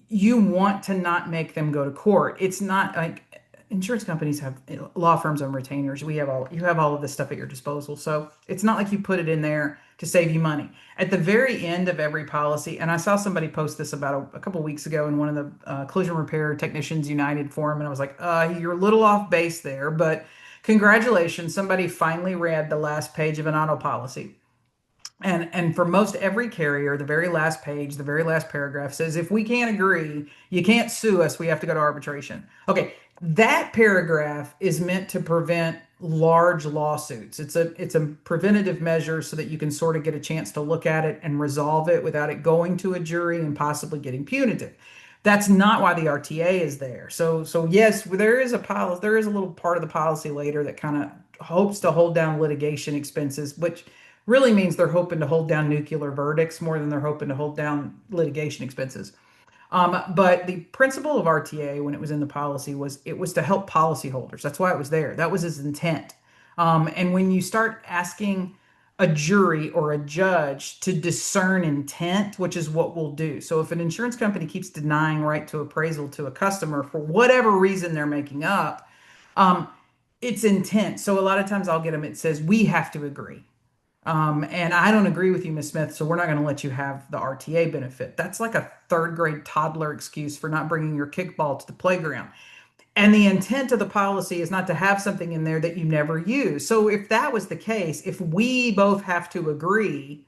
you want to not make them go to court. It's not like insurance companies have law firms and retainers. You have all of this stuff at your disposal. So it's not like you put it in there to save you money. At the very end of every policy, and I saw somebody post this about a couple weeks ago in one of the Collision Repair Technicians United forum, and I was like, you're a little off base there, but congratulations, somebody finally read the last page of an auto policy. And for most every carrier, the very last page, the very last paragraph says, if we can't agree, you can't sue us. We have to go to arbitration. Okay, that paragraph is meant to prevent large lawsuits. It's a preventative measure so that you can sort of get a chance to look at it and resolve it without it going to a jury and possibly getting punitive. That's not why the RTA is there. So yes, there is a policy, there is a little part of the policy later that kind of hopes to hold down litigation expenses, which really means they're hoping to hold down nuclear verdicts more than they're hoping to hold down litigation expenses. But the principle of RTA when it was in the policy was it was to help policyholders. That's why it was there. That was his intent. And when you start asking a jury or a judge to discern intent, which is what we'll do. So if an insurance company keeps denying right to appraisal to a customer for whatever reason they're making up, it's intent. So a lot of times I'll get them, it says, we have to agree. And I don't agree with you, Miss Smith, so we're not going to let you have the RTA benefit. That's like a third grade toddler excuse for not bringing your kickball to the playground. And the intent of the policy is not to have something in there that you never use. So if that was the case, if we both have to agree,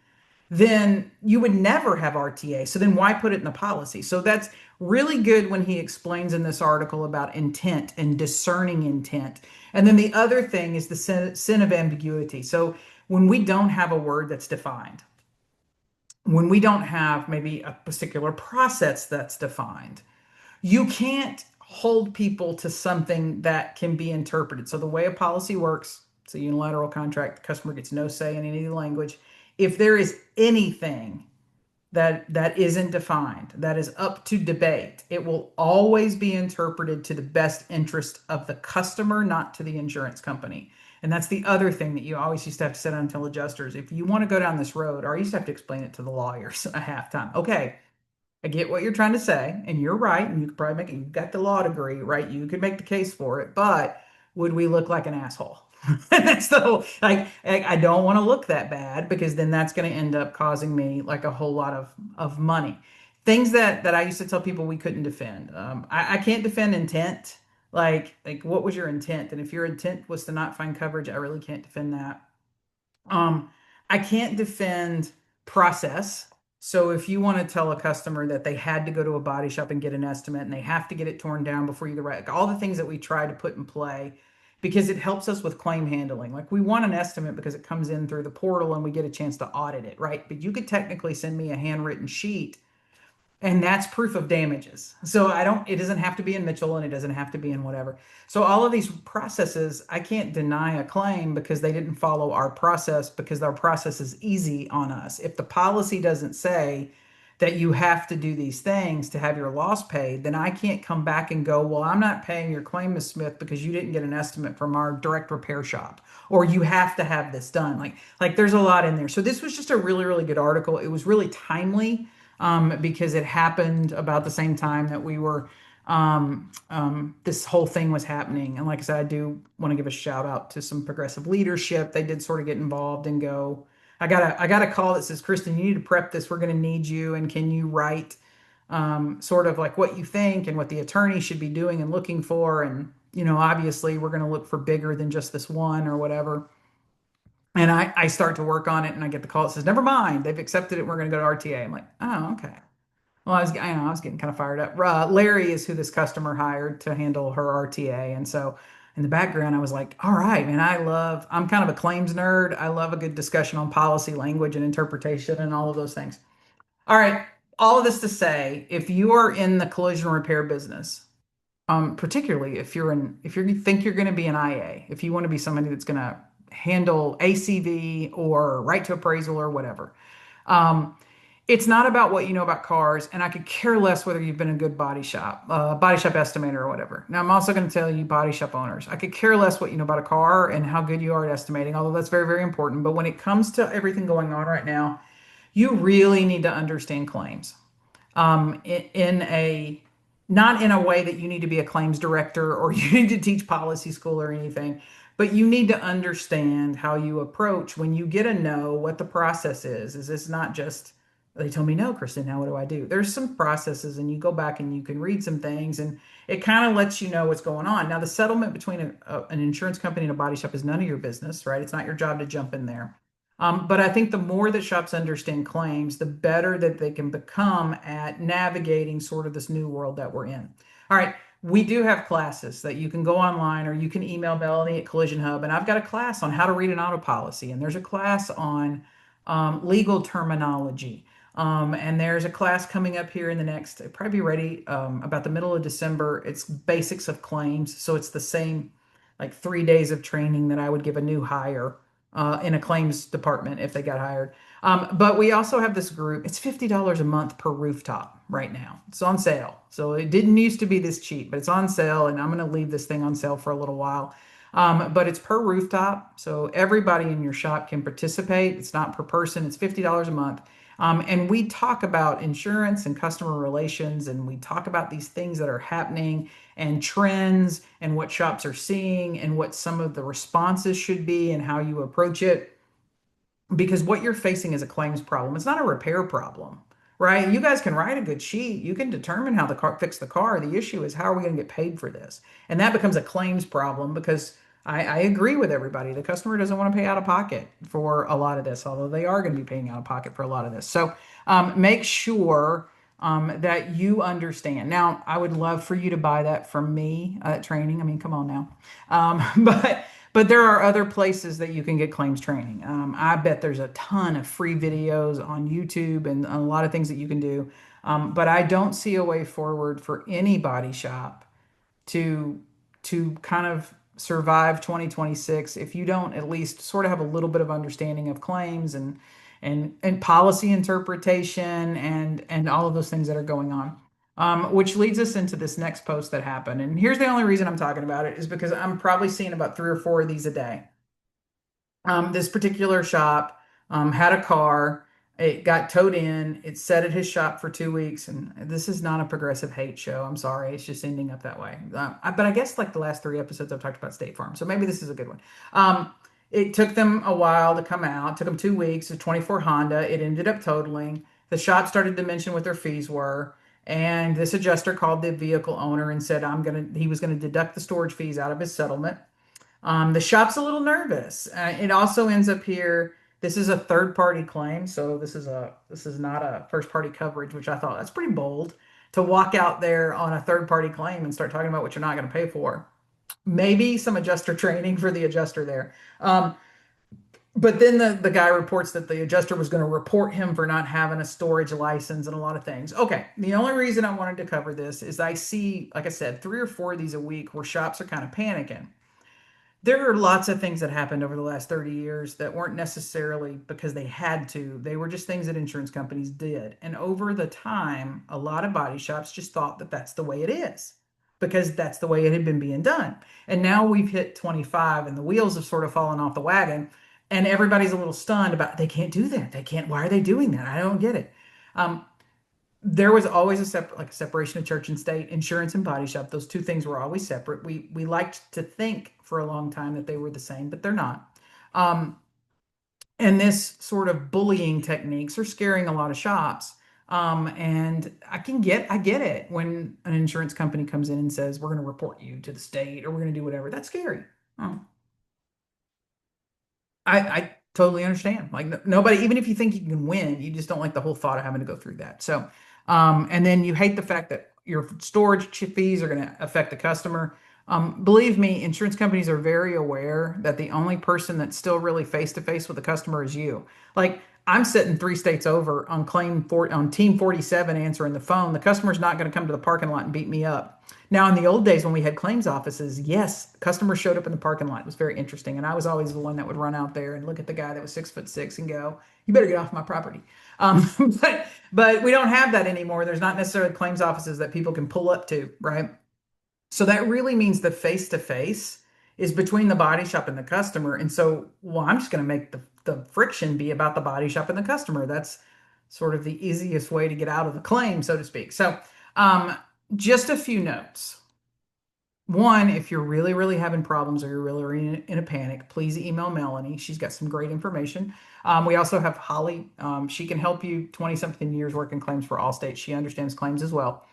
then you would never have RTA. So then why put it in the policy? So that's really good when he explains in this article about intent and discerning intent. And then the other thing is the sin of ambiguity. So when we don't have a word that's defined, when we don't have maybe a particular process that's defined, you can't hold people to something that can be interpreted. So the way a policy works, it's a unilateral contract, the customer gets no say in any language. If there is anything that isn't defined, that is up to debate, it will always be interpreted to the best interest of the customer, not to the insurance company. And that's the other thing that you always used to have to sit down and tell adjusters. If you want to go down this road, or I used to have to explain it to the lawyers a half time. Okay, I get what you're trying to say, and you're right, and you could probably make it, you've got the law degree, right? You could make the case for it, but would we look like an asshole? That's the whole like I don't want to look that bad because then that's going to end up causing me like a whole lot of money. Things that I used to tell people we couldn't defend. I can't defend intent. Like what was your intent? And if your intent was to not find coverage, I really can't defend that. Um, I can't defend process. So if you want to tell a customer that they had to go to a body shop and get an estimate and they have to get it torn down before you get right, like all the things that we try to put in play because it helps us with claim handling. Like we want an estimate because it comes in through the portal and we get a chance to audit it, right? But you could technically send me a handwritten sheet and that's proof of damages. So I don't, it doesn't have to be in Mitchell and it doesn't have to be in whatever. So all of these processes, I can't deny a claim because they didn't follow our process because our process is easy on us. If the policy doesn't say that you have to do these things to have your loss paid, then I can't come back and go, well, I'm not paying your claim, Ms. Smith, because you didn't get an estimate from our direct repair shop, or you have to have this done. Like there's a lot in there. So this was just a really, really good article. It was really timely because it happened about the same time that we were this whole thing was happening. And like I said, I do want to give a shout out to some progressive leadership. They did sort of get involved and go, I got a call that says, Kristen, you need to prep this. We're going to need you. And can you write sort of like what you think and what the attorney should be doing and looking for? And, obviously we're going to look for bigger than just this one or whatever. And I start to work on it and I get the call that says, never mind, they've accepted it. We're going to go to RTA. I'm like, oh, okay. Well, I was getting kind of fired up. Larry is who this customer hired to handle her RTA. And so in the background, I was like, all right, man, I'm kind of a claims nerd. I love a good discussion on policy, language, and interpretation and all of those things. All right. All of this to say, if you are in the collision repair business, particularly if you think you're going to be an IA, if you want to be somebody that's going to handle ACV or right to appraisal or whatever, um, it's not about what you know about cars, and I could care less whether you've been a good body shop estimator or whatever. Now, I'm also going to tell you, body shop owners, I could care less what you know about a car and how good you are at estimating, although that's very, very important. But when it comes to everything going on right now, you really need to understand claims in a not in a way that you need to be a claims director or you need to teach policy school or anything, but you need to understand how you approach when you get a no, what the process is. Is this not just they told me no, Kristen, now what do I do? There's some processes, and you go back and you can read some things, and it kind of lets you know what's going on. Now, the settlement between an insurance company and a body shop is none of your business, right? It's not your job to jump in there. But I think the more that shops understand claims, the better that they can become at navigating sort of this new world that we're in. All right, we do have classes that you can go online or you can email Melanie at Collision Hub, and I've got a class on how to read an auto policy, and there's a class on legal terminology. And there's a class coming up here in the next, it'll probably be ready about the middle of December. It's basics of claims. So it's the same like 3 days of training that I would give a new hire in a claims department if they got hired. But we also have this group. It's $50 a month per rooftop right now. It's on sale. So it didn't used to be this cheap, but it's on sale, and I'm going to leave this thing on sale for a little while. But it's per rooftop. So everybody in your shop can participate. It's not per person. It's $50 a month. And we talk about insurance and customer relations, and we talk about these things that are happening and trends and what shops are seeing and what some of the responses should be and how you approach it. Because what you're facing is a claims problem. It's not a repair problem, right? You guys can write a good sheet. You can determine how the car fix the car. The issue is how are we going to get paid for this? And that becomes a claims problem because I agree with everybody. The customer doesn't want to pay out of pocket for a lot of this, although they are going to be paying out of pocket for a lot of this. So make sure that you understand. Now, I would love for you to buy that from me, training. I mean, come on now. But there are other places that you can get claims training. I bet there's a ton of free videos on YouTube and a lot of things that you can do. But I don't see a way forward for any body shop to kind of survive 2026 if you don't at least sort of have a little bit of understanding of claims and policy interpretation and all of those things that are going on. Which leads us into this next post that happened. And here's the only reason I'm talking about it is because I'm probably seeing about 3 or 4 of these a day. This particular shop had a car. It got towed in. It sat at his shop for 2 weeks, and this is not a progressive hate show. I'm sorry, it's just ending up that way. But I guess like the last three episodes, I've talked about State Farm, so maybe this is a good one. It took them a while to come out. It took them 2 weeks. A 24 Honda. It ended up totaling. The shop started to mention what their fees were, and this adjuster called the vehicle owner and said he was gonna deduct the storage fees out of his settlement. The shop's a little nervous. It also ends up here. This is a third party claim, so this is not a first party coverage, which I thought that's pretty bold to walk out there on a third party claim and start talking about what you're not going to pay for. Maybe some adjuster training for the adjuster there. But then the guy reports that the adjuster was going to report him for not having a storage license and a lot of things. Okay, the only reason I wanted to cover this is I see, like I said, three or four of these a week where shops are kind of panicking. There are lots of things that happened over the last 30 years that weren't necessarily because they had to. They were just things that insurance companies did. And over the time, a lot of body shops just thought that that's the way it is because that's the way it had been being done. And now we've hit 25 and the wheels have sort of fallen off the wagon and everybody's a little stunned about they can't do that. They can't. Why are they doing that? I don't get it. Um, there was always like a separation of church and state, insurance and body shop. Those two things were always separate. We liked to think for a long time that they were the same, but they're not. Um, and this sort of bullying techniques are scaring a lot of shops. And I get it when an insurance company comes in and says we're going to report you to the state or we're going to do whatever. That's scary. Oh, I totally understand. Like nobody, even if you think you can win, you just don't like the whole thought of having to go through that. So, and then you hate the fact that your storage fees are going to affect the customer. Believe me, insurance companies are very aware that the only person that's still really face to face with the customer is you. Like I'm sitting three states over on team 47 answering the phone. The customer's not going to come to the parking lot and beat me up. Now, in the old days when we had claims offices, yes, customers showed up in the parking lot. It was very interesting. And I was always the one that would run out there and look at the guy that was 6'6" and go, you better get off my property. Um, but we don't have that anymore. There's not necessarily claims offices that people can pull up to, right? So that really means the face to face is between the body shop and the customer. And so, well, I'm just going to make the friction be about the body shop and the customer. That's sort of the easiest way to get out of the claim, so to speak. So, um, just a few notes. One, if you're really, really having problems or you're really in a panic, please email Melanie. She's got some great information. We also have Holly. She can help you 20 something years working claims for all states. She understands claims as well.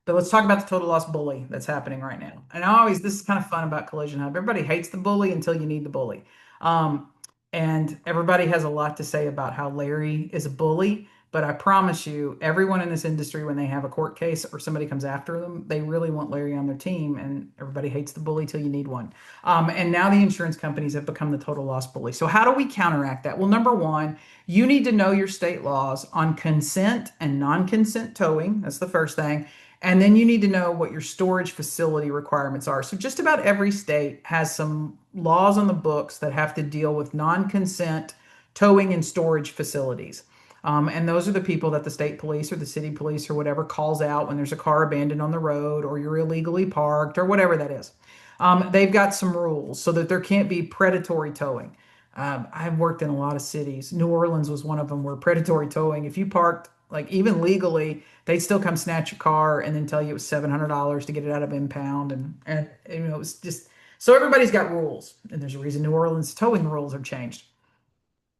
But let's talk about the total loss bully that's happening right now. And this is kind of fun about Collision Hub. Everybody hates the bully until you need the bully. Um, and everybody has a lot to say about how Larry is a bully. But I promise you, everyone in this industry, when they have a court case or somebody comes after them, they really want Larry on their team. And everybody hates the bully till you need one. And now the insurance companies have become the total loss bully. So how do we counteract that? Well, number one, you need to know your state laws on consent and non-consent towing. That's the first thing. And then you need to know what your storage facility requirements are. So just about every state has some laws on the books that have to deal with non-consent towing and storage facilities. And those are the people that the state police or the city police or whatever calls out when there's a car abandoned on the road or you're illegally parked or whatever that is. They've got some rules so that there can't be predatory towing. I've worked in a lot of cities. New Orleans was one of them where predatory towing, if you parked like even legally, they'd still come snatch your car and then tell you it was $700 to get it out of impound. And it was just so everybody's got rules. And there's a reason New Orleans towing rules have changed.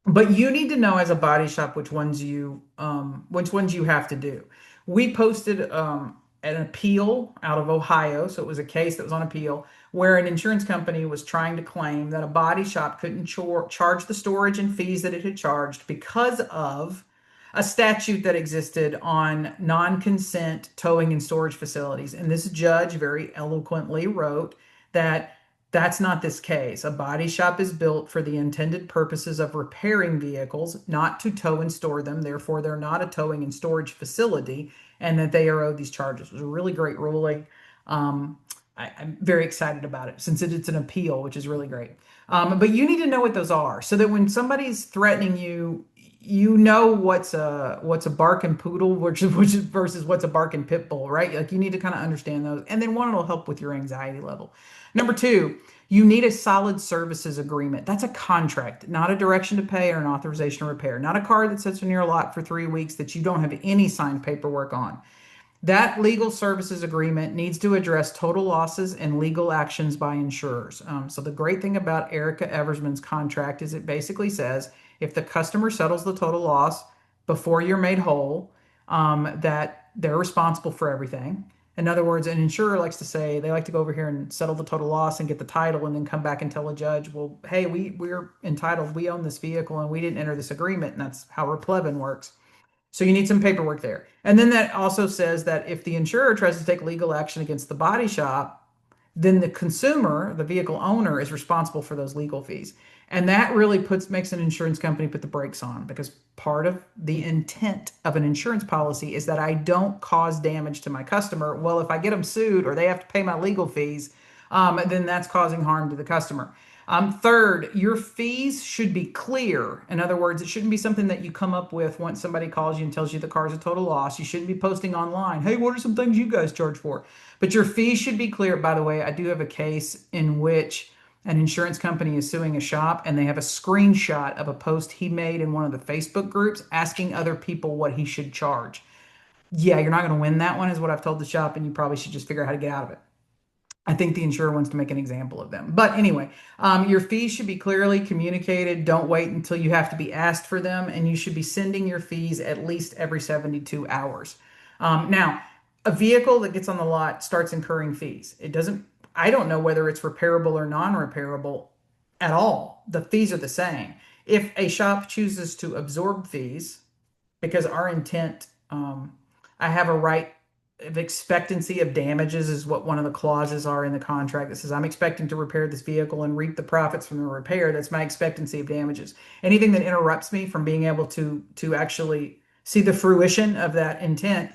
But you need to know as a body shop which ones you have to do. We posted an appeal out of Ohio, so it was a case that was on appeal where an insurance company was trying to claim that a body shop couldn't charge the storage and fees that it had charged because of a statute that existed on non-consent towing and storage facilities. And this judge very eloquently wrote that that's not this case. A body shop is built for the intended purposes of repairing vehicles, not to tow and store them. Therefore, they're not a towing and storage facility, and that they are owed these charges. It was a really great ruling. Um, I'm very excited about it since it's an appeal, which is really great. But you need to know what those are so that when somebody's threatening you, you know what's a barking poodle, which is versus what's a barking pit bull, right? Like you need to kind of understand those. And then one, it'll help with your anxiety level. Number two, you need a solid services agreement. That's a contract, not a direction to pay or an authorization to repair, not a car that sits in your lot for 3 weeks that you don't have any signed paperwork on. That legal services agreement needs to address total losses and legal actions by insurers. So the great thing about Erica Eversman's contract is it basically says if the customer settles the total loss before you're made whole, that they're responsible for everything. In other words, an insurer likes to say they like to go over here and settle the total loss and get the title and then come back and tell a judge, well, hey, we're entitled, we own this vehicle and we didn't enter this agreement, and that's how Replevin works. So you need some paperwork there. And then that also says that if the insurer tries to take legal action against the body shop, then the consumer, the vehicle owner, is responsible for those legal fees. And that really makes an insurance company put the brakes on because part of the intent of an insurance policy is that I don't cause damage to my customer. Well, if I get them sued or they have to pay my legal fees, then that's causing harm to the customer. Third, your fees should be clear. In other words, it shouldn't be something that you come up with once somebody calls you and tells you the car's a total loss. You shouldn't be posting online, hey, what are some things you guys charge for? But your fees should be clear. By the way, I do have a case in which an insurance company is suing a shop and they have a screenshot of a post he made in one of the Facebook groups asking other people what he should charge. Yeah, you're not going to win that one, is what I've told the shop, and you probably should just figure out how to get out of it. I think the insurer wants to make an example of them. But anyway, your fees should be clearly communicated. Don't wait until you have to be asked for them, and you should be sending your fees at least every 72 hours. Now, a vehicle that gets on the lot starts incurring fees. It doesn't, I don't know whether it's repairable or non-repairable at all. The fees are the same. If a shop chooses to absorb fees, because our intent, I have a right of expectancy of damages is what one of the clauses are in the contract that says I'm expecting to repair this vehicle and reap the profits from the repair. That's my expectancy of damages. Anything that interrupts me from being able to actually see the fruition of that intent,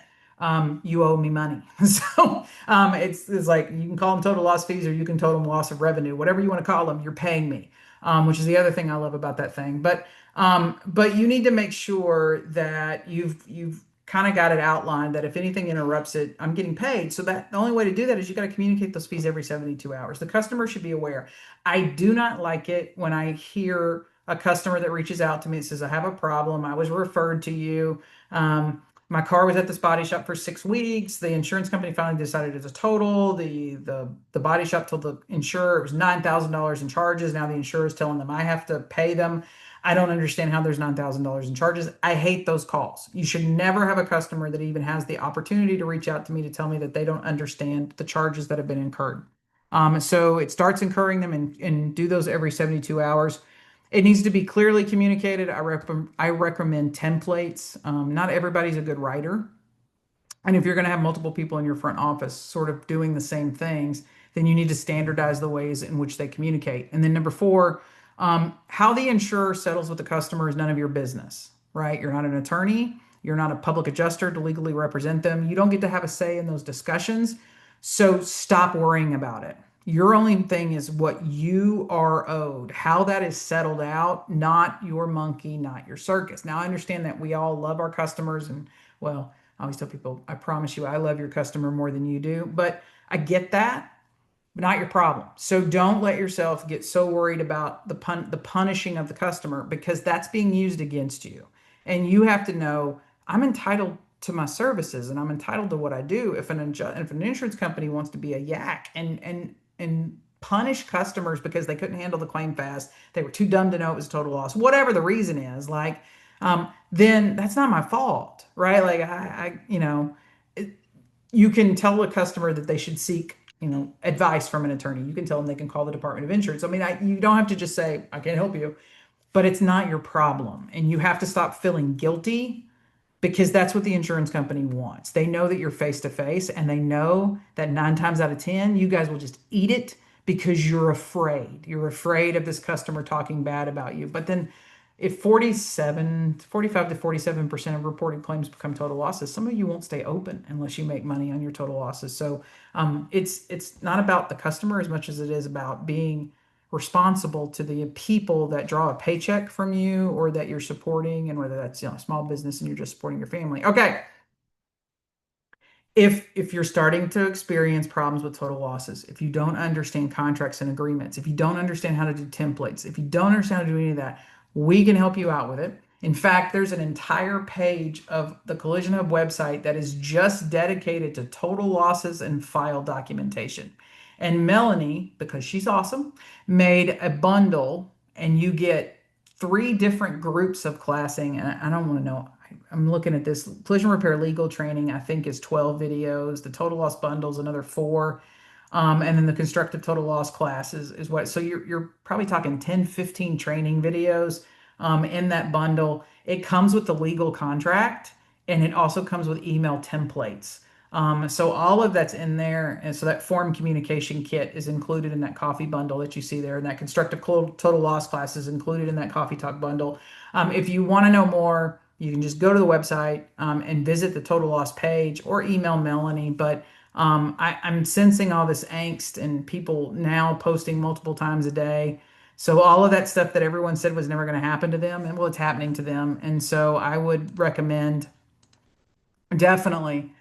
you owe me money. So it's like you can call them total loss fees or you can total them loss of revenue, whatever you want to call them. You're paying me, which is the other thing I love about that thing. But you need to make sure that you've kind of got it outlined that if anything interrupts it, I'm getting paid. So that the only way to do that is you got to communicate those fees every 72 hours. The customer should be aware. I do not like it when I hear a customer that reaches out to me and says, I have a problem. I was referred to you. My car was at this body shop for 6 weeks. The insurance company finally decided it's a total. The body shop told the insurer it was $9,000 in charges. Now the insurer is telling them I have to pay them. I don't understand how there's $9,000 in charges. I hate those calls. You should never have a customer that even has the opportunity to reach out to me to tell me that they don't understand the charges that have been incurred. So it starts incurring them and do those every 72 hours. It needs to be clearly communicated. I recommend templates. Not everybody's a good writer. And if you're going to have multiple people in your front office sort of doing the same things, then you need to standardize the ways in which they communicate. And then number four, how the insurer settles with the customer is none of your business, right? You're not an attorney. You're not a public adjuster to legally represent them. You don't get to have a say in those discussions. So stop worrying about it. Your only thing is what you are owed, how that is settled out, not your monkey, not your circus. Now, I understand that we all love our customers. And well, I always tell people, I promise you, I love your customer more than you do. But I get that, but not your problem. So don't let yourself get so worried about the punishing of the customer because that's being used against you. And you have to know I'm entitled to my services and I'm entitled to what I do. If an insurance company wants to be a yak and punish customers because they couldn't handle the claim fast, they were too dumb to know it was a total loss, whatever the reason is, then that's not my fault, right? Like you can tell a customer that they should seek advice from an attorney. You can tell them they can call the Department of Insurance. I mean, you don't have to just say, I can't help you, but it's not your problem. And you have to stop feeling guilty because that's what the insurance company wants. They know that you're face to face and they know that 9 times out of 10, you guys will just eat it because you're afraid. You're afraid of this customer talking bad about you. But then if 45 to 47% of reported claims become total losses, some of you won't stay open unless you make money on your total losses. So it's not about the customer as much as it is about being responsible to the people that draw a paycheck from you or that you're supporting, and whether that's, a small business and you're just supporting your family. Okay, if you're starting to experience problems with total losses, if you don't understand contracts and agreements, if you don't understand how to do templates, if you don't understand how to do any of that, we can help you out with it. In fact, there's an entire page of the Collision Hub website that is just dedicated to total losses and file documentation. And Melanie, because she's awesome, made a bundle, and you get three different groups of classing. And I don't want to know. I'm looking at this collision repair legal training, I think is 12 videos. The total loss bundle is another four. And then the constructive total loss class is what, so you're probably talking 10, 15 training videos in that bundle. It comes with the legal contract, and it also comes with email templates. So all of that's in there. And so that form communication kit is included in that coffee bundle that you see there. And that constructive total loss class is included in that coffee talk bundle. If you want to know more, you can just go to the website and visit the total loss page or email Melanie. But I'm sensing all this angst and people now posting multiple times a day. So all of that stuff that everyone said was never going to happen to them, and well, it's happening to them. And so I would recommend, definitely,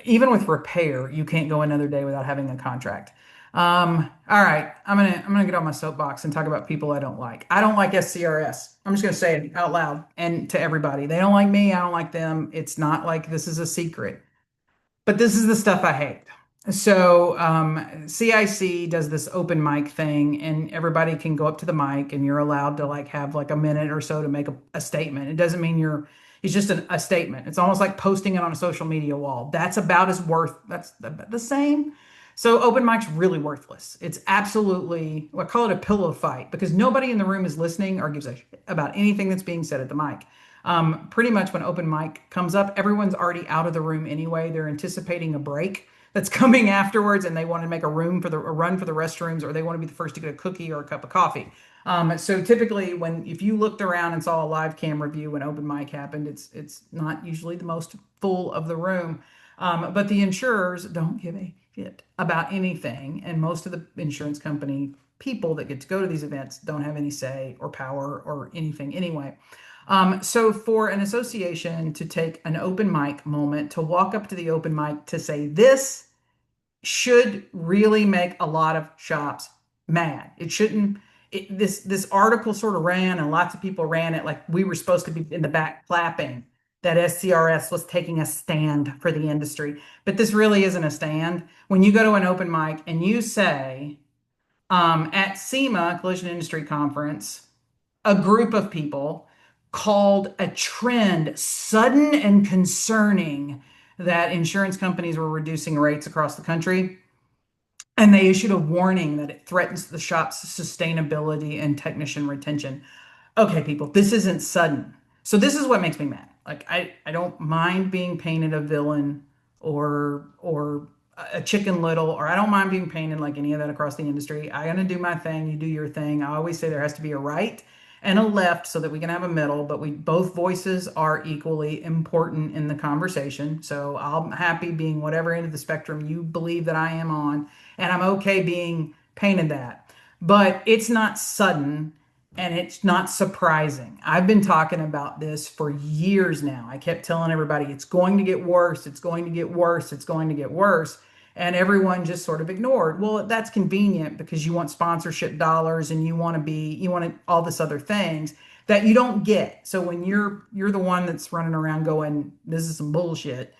even with repair, you can't go another day without having a contract. All right, I'm gonna get on my soapbox and talk about people I don't like. I don't like SCRS. I'm just gonna say it out loud and to everybody. They don't like me. I don't like them. It's not like this is a secret. But this is the stuff I hate. So CIC does this open mic thing, and everybody can go up to the mic, and you're allowed to like have like a minute or so to make a statement. It doesn't mean you're. It's just a statement. It's almost like posting it on a social media wall. That's about as worth. That's the same. So open mic's really worthless. It's absolutely, I call it a pillow fight, because nobody in the room is listening or gives a shit about anything that's being said at the mic. Pretty much when open mic comes up, everyone's already out of the room anyway. They're anticipating a break that's coming afterwards, and they want to make a run for the restrooms, or they want to be the first to get a cookie or a cup of coffee. So typically, if you looked around and saw a live camera view when open mic happened, it's not usually the most full of the room. But the insurers don't give a shit about anything, and most of the insurance company people that get to go to these events don't have any say or power or anything anyway. So for an association to take an open mic moment, to walk up to the open mic to say this should really make a lot of shops mad. It shouldn't. This article sort of ran, and lots of people ran it like we were supposed to be in the back clapping that SCRS was taking a stand for the industry. But this really isn't a stand. When you go to an open mic and you say, at SEMA, Collision Industry Conference, a group of people called a trend sudden and concerning that insurance companies were reducing rates across the country. And they issued a warning that it threatens the shop's sustainability and technician retention. Okay, people, this isn't sudden. So this is what makes me mad. Like I don't mind being painted a villain or a chicken little, or I don't mind being painted like any of that across the industry. I'm gonna do my thing, you do your thing. I always say there has to be a right and a left so that we can have a middle, but we both voices are equally important in the conversation. So I'm happy being whatever end of the spectrum you believe that I am on, and I'm okay being painted that. But it's not sudden, and it's not surprising. I've been talking about this for years now. I kept telling everybody it's going to get worse, it's going to get worse, it's going to get worse. And everyone just sort of ignored. Well, that's convenient because you want sponsorship dollars, and you want all this other things that you don't get. So when you're the one that's running around going, this is some bullshit,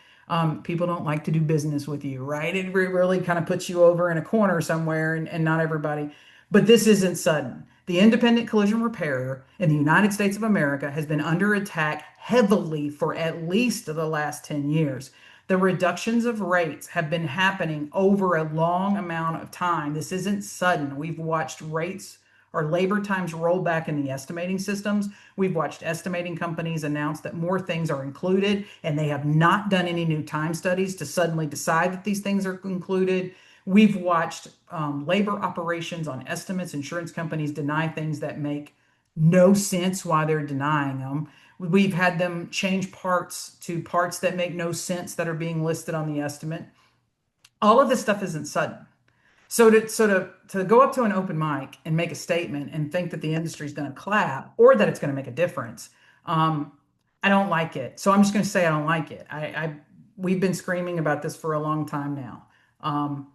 people don't like to do business with you, right? It really kind of puts you over in a corner somewhere, and not everybody. But this isn't sudden. The independent collision repairer in the United States of America has been under attack heavily for at least the last 10 years. The reductions of rates have been happening over a long amount of time. This isn't sudden. We've watched rates or labor times roll back in the estimating systems. We've watched estimating companies announce that more things are included, and they have not done any new time studies to suddenly decide that these things are included. We've watched labor operations on estimates, insurance companies deny things that make no sense why they're denying them. We've had them change parts to parts that make no sense that are being listed on the estimate. All of this stuff isn't sudden. So to go up to an open mic and make a statement and think that the industry's going to clap or that it's going to make a difference. Um, I don't like it. So I'm just going to say I don't like it. We've been screaming about this for a long time now. Um,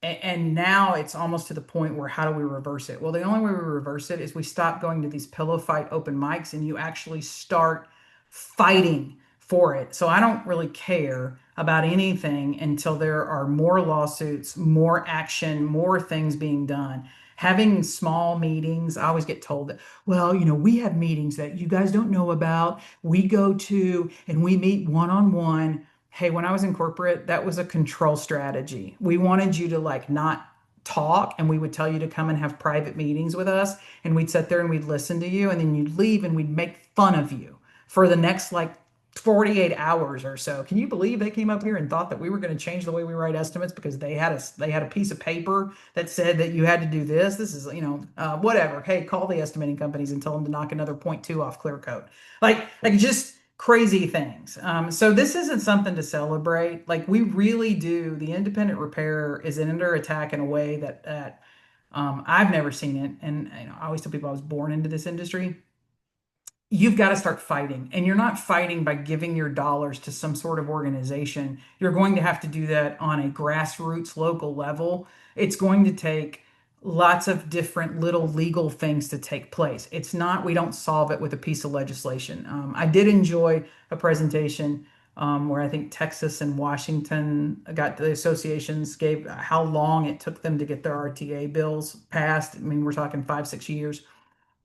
and now it's almost to the point where how do we reverse it? Well, the only way we reverse it is we stop going to these pillow fight open mics and you actually start fighting for it. So I don't really care about anything until there are more lawsuits, more action, more things being done. Having small meetings, I always get told that, well, we have meetings that you guys don't know about. We go to and we meet one on one. Hey, when I was in corporate, that was a control strategy. We wanted you to like not talk and we would tell you to come and have private meetings with us and we'd sit there and we'd listen to you and then you'd leave and we'd make fun of you for the next like 48 hours or so. Can you believe they came up here and thought that we were going to change the way we write estimates because they had a piece of paper that said that you had to do this? This is, whatever. Hey, call the estimating companies and tell them to knock another point 0.2 off clear coat. Like just crazy things. So this isn't something to celebrate. Like we really do. The independent repairer is under attack in a way that I've never seen it. And I always tell people I was born into this industry. You've got to start fighting. And you're not fighting by giving your dollars to some sort of organization. You're going to have to do that on a grassroots local level. It's going to take lots of different little legal things to take place. It's not, we don't solve it with a piece of legislation. I did enjoy a presentation where I think Texas and Washington got the associations gave how long it took them to get their RTA bills passed. I mean, we're talking 5, 6 years.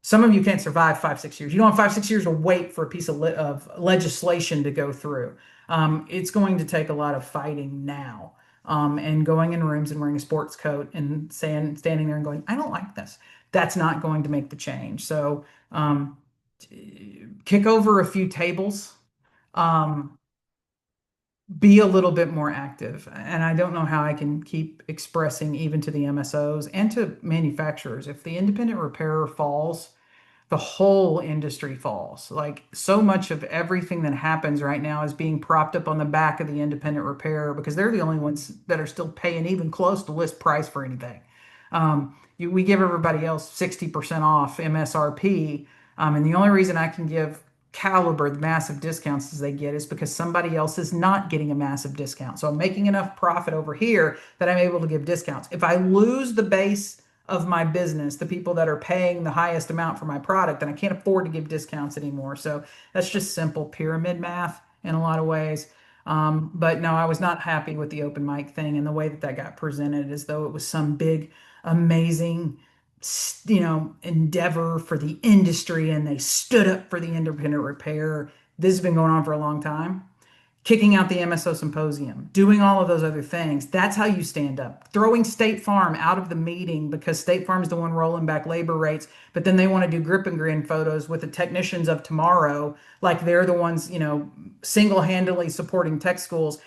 Some of you can't survive 5, 6 years. You don't have 5, 6 years to wait for a piece of legislation to go through. It's going to take a lot of fighting now, and going in rooms and wearing a sports coat and standing there and going, I don't like this. That's not going to make the change. So kick over a few tables, um, be a little bit more active. And I don't know how I can keep expressing even to the MSOs and to manufacturers. If the independent repairer falls, the whole industry falls. Like so much of everything that happens right now is being propped up on the back of the independent repairer because they're the only ones that are still paying even close to list price for anything. We give everybody else 60% off MSRP. And the only reason I can give Caliber the massive discounts as they get is because somebody else is not getting a massive discount. So I'm making enough profit over here that I'm able to give discounts. If I lose the base of my business, the people that are paying the highest amount for my product, and I can't afford to give discounts anymore. So that's just simple pyramid math in a lot of ways. But no, I was not happy with the open mic thing and the way that that got presented as though it was some big, amazing, endeavor for the industry and they stood up for the independent repair. This has been going on for a long time. Kicking out the MSO Symposium, doing all of those other things. That's how you stand up. Throwing State Farm out of the meeting because State Farm is the one rolling back labor rates, but then they want to do grip and grin photos with the technicians of tomorrow, like they're the ones, single-handedly supporting tech schools.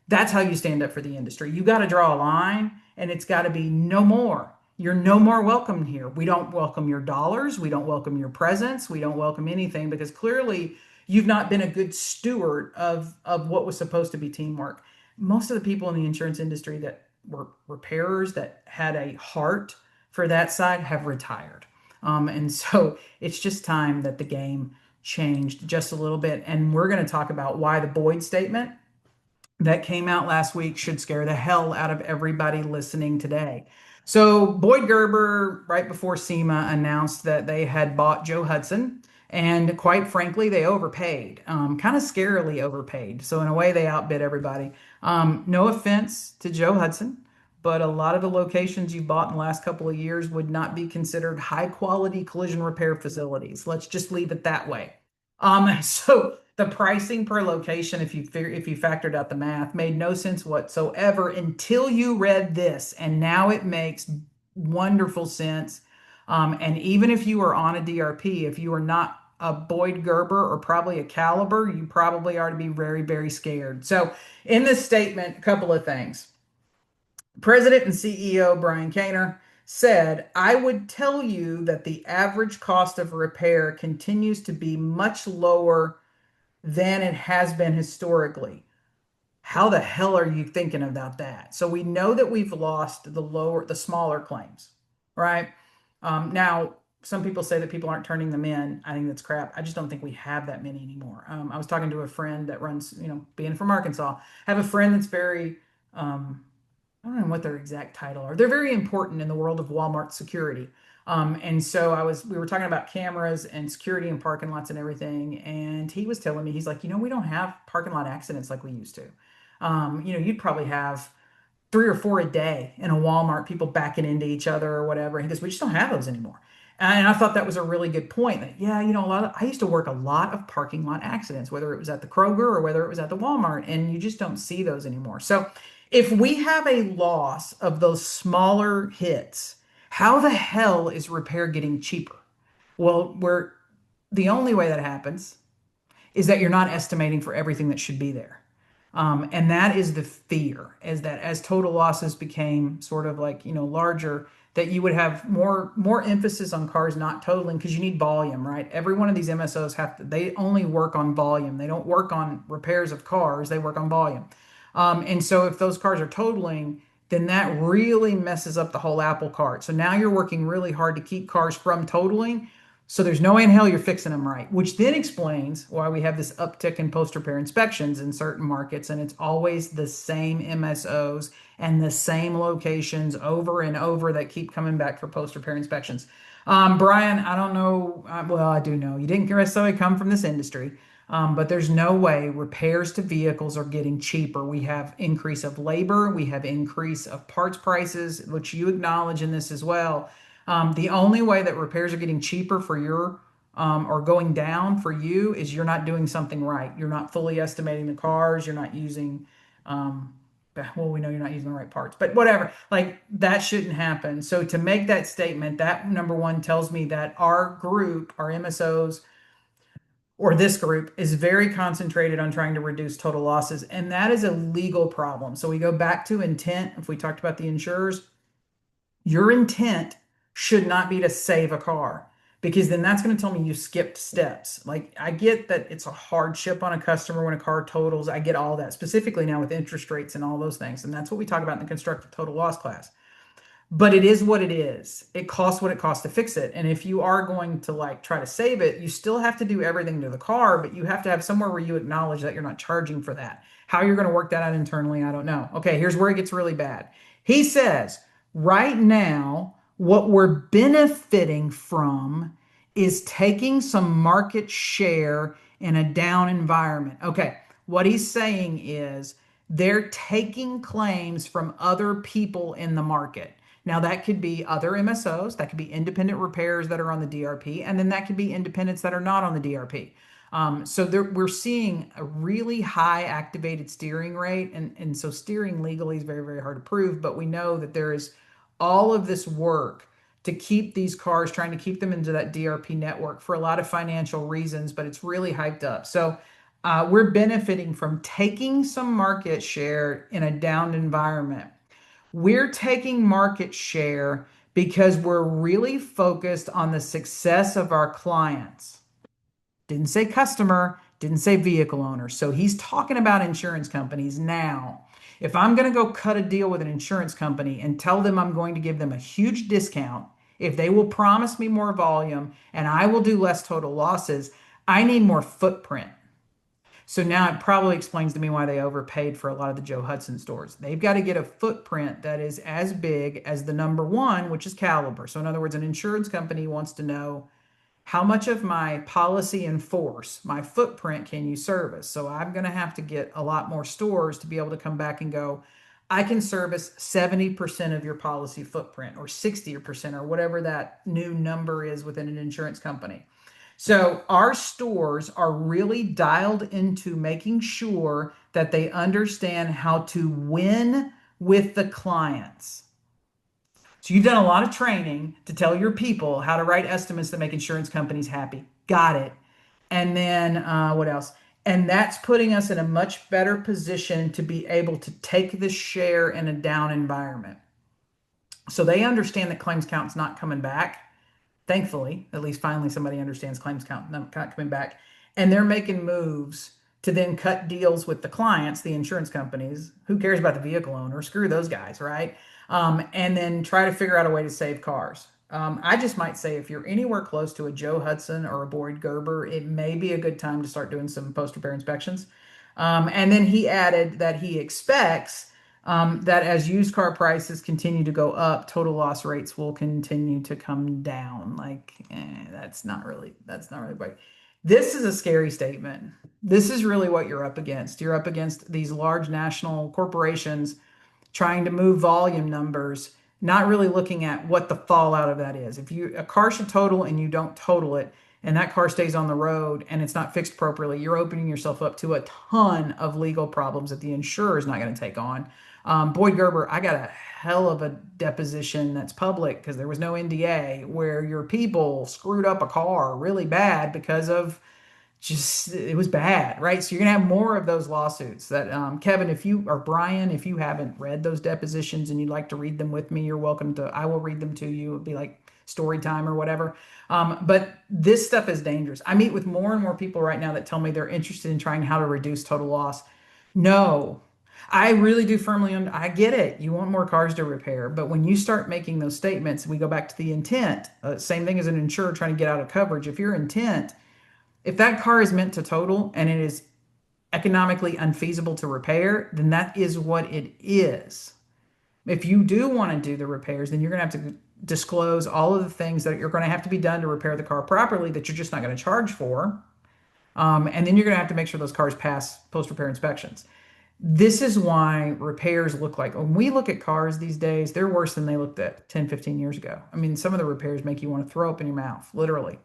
That's how you stand up for the industry. You got to draw a line, and it's got to be no more. You're no more welcome here. We don't welcome your dollars. We don't welcome your presence. We don't welcome anything because clearly you've not been a good steward of what was supposed to be teamwork. Most of the people in the insurance industry that were repairers that had a heart for that side have retired. And so it's just time that the game changed just a little bit. And we're going to talk about why the Boyd statement that came out last week should scare the hell out of everybody listening today. So, Boyd Gerber, right before SEMA, announced that they had bought Joe Hudson. And quite frankly, they overpaid, kind of scarily overpaid. So, in a way, they outbid everybody. No offense to Joe Hudson, but a lot of the locations you bought in the last couple of years would not be considered high quality collision repair facilities. Let's just leave it that way. So the pricing per location, if you factored out the math, made no sense whatsoever until you read this, and now it makes wonderful sense. And even if you are on a DRP, if you are not a Boyd Gerber or probably a Caliber, you probably are to be very, very scared. So in this statement, a couple of things. President and CEO Brian Kaner said, I would tell you that the average cost of repair continues to be much lower than it has been historically. How the hell are you thinking about that? So we know that we've lost the smaller claims. right? Now, some people say that people aren't turning them in. I think that's crap. I just don't think we have that many anymore. I was talking to a friend that runs, being from Arkansas, I have a friend that's very, um, I don't know what their exact title are. They're very important in the world of Walmart security. And so we were talking about cameras and security and parking lots and everything. And he was telling me, he's like, we don't have parking lot accidents like we used to. You'd probably have three or four a day in a Walmart, people backing into each other or whatever. He goes, we just don't have those anymore. And I thought that was a really good point. That yeah, I used to work a lot of parking lot accidents, whether it was at the Kroger or whether it was at the Walmart, and you just don't see those anymore. So if we have a loss of those smaller hits, how the hell is repair getting cheaper? Well, the only way that happens is that you're not estimating for everything that should be there. And that is the fear, is that as total losses became sort of like, larger, that you would have more emphasis on cars not totaling because you need volume, right? Every one of these MSOs they only work on volume. They don't work on repairs of cars, they work on volume. And so if those cars are totaling, then that really messes up the whole apple cart. So now you're working really hard to keep cars from totaling. So there's no way in hell you're fixing them right, which then explains why we have this uptick in post-repair inspections in certain markets, and it's always the same MSOs and the same locations over and over that keep coming back for post-repair inspections. Brian, I don't know. Well, I do know you didn't necessarily come from this industry, but there's no way repairs to vehicles are getting cheaper. We have increase of labor, we have increase of parts prices, which you acknowledge in this as well. The only way that repairs are getting cheaper for or going down for you is you're not doing something right. You're not fully estimating the cars. You're not using, um, well, we know you're not using the right parts, but whatever. Like that shouldn't happen. So to make that statement, that number one tells me that our group, our MSOs, or this group is very concentrated on trying to reduce total losses. And that is a legal problem. So we go back to intent. If we talked about the insurers, your intent should not be to save a car because then that's going to tell me you skipped steps. Like, I get that it's a hardship on a customer when a car totals. I get all that, specifically now with interest rates and all those things. And that's what we talk about in the constructive total loss class, but it is what it is. It costs what it costs to fix it. And if you are going to like try to save it, you still have to do everything to the car, but you have to have somewhere where you acknowledge that you're not charging for that. How you're going to work that out internally, I don't know. Okay, here's where it gets really bad. He says, right now, what we're benefiting from is taking some market share in a down environment. Okay, what he's saying is they're taking claims from other people in the market. Now, that could be other MSOs, that could be independent repairs that are on the DRP, and then that could be independents that are not on the DRP. We're seeing a really high activated steering rate, and so steering legally is very, very hard to prove, but we know that there is all of this work to keep these cars, trying to keep them into that DRP network for a lot of financial reasons, but it's really hyped up. So we're benefiting from taking some market share in a down environment. We're taking market share because we're really focused on the success of our clients. Didn't say customer, didn't say vehicle owner. So he's talking about insurance companies now. If I'm going to go cut a deal with an insurance company and tell them I'm going to give them a huge discount, if they will promise me more volume and I will do less total losses, I need more footprint. So now it probably explains to me why they overpaid for a lot of the Joe Hudson stores. They've got to get a footprint that is as big as the number one, which is caliber. So in other words, an insurance company wants to know how much of my policy in force, my footprint can you service? So I'm going to have to get a lot more stores to be able to come back and go, I can service 70% of your policy footprint or 60% or whatever that new number is within an insurance company. So our stores are really dialed into making sure that they understand how to win with the clients. So you've done a lot of training to tell your people how to write estimates that make insurance companies happy. Got it. And then what else? And that's putting us in a much better position to be able to take the share in a down environment. So they understand that claims count's not coming back. Thankfully, at least finally somebody understands claims count not coming back. And they're making moves to then cut deals with the clients, the insurance companies. Who cares about the vehicle owner? Screw those guys, right? and then try to figure out a way to save cars. I just might say if you're anywhere close to a Joe Hudson or a Boyd Gerber, it may be a good time to start doing some post repair inspections. And then he added that he expects that as used car prices continue to go up, total loss rates will continue to come down. Like, that's not really right. This is a scary statement. This is really what you're up against. You're up against these large national corporations trying to move volume numbers, not really looking at what the fallout of that is. If you a car should total and you don't total it, and that car stays on the road and it's not fixed appropriately, you're opening yourself up to a ton of legal problems that the insurer is not going to take on. Boyd Gerber, I got a hell of a deposition that's public because there was no NDA where your people screwed up a car really bad because of just it was bad, right? So you're gonna have more of those lawsuits. That Kevin, if you or Brian, if you haven't read those depositions and you'd like to read them with me, you're welcome to. I will read them to you. It'd be like story time or whatever. But this stuff is dangerous. I meet with more and more people right now that tell me they're interested in trying how to reduce total loss. No, I really do firmly. I get it. You want more cars to repair, but when you start making those statements, we go back to the intent. Same thing as an insurer trying to get out of coverage. If your intent if that car is meant to total and it is economically unfeasible to repair, then that is what it is. If you do want to do the repairs, then you're going to have to disclose all of the things that you're going to have to be done to repair the car properly that you're just not going to charge for. And then you're going to have to make sure those cars pass post repair inspections. This is why repairs look like when we look at cars these days, they're worse than they looked at 10, 15 years ago. I mean, some of the repairs make you want to throw up in your mouth, literally.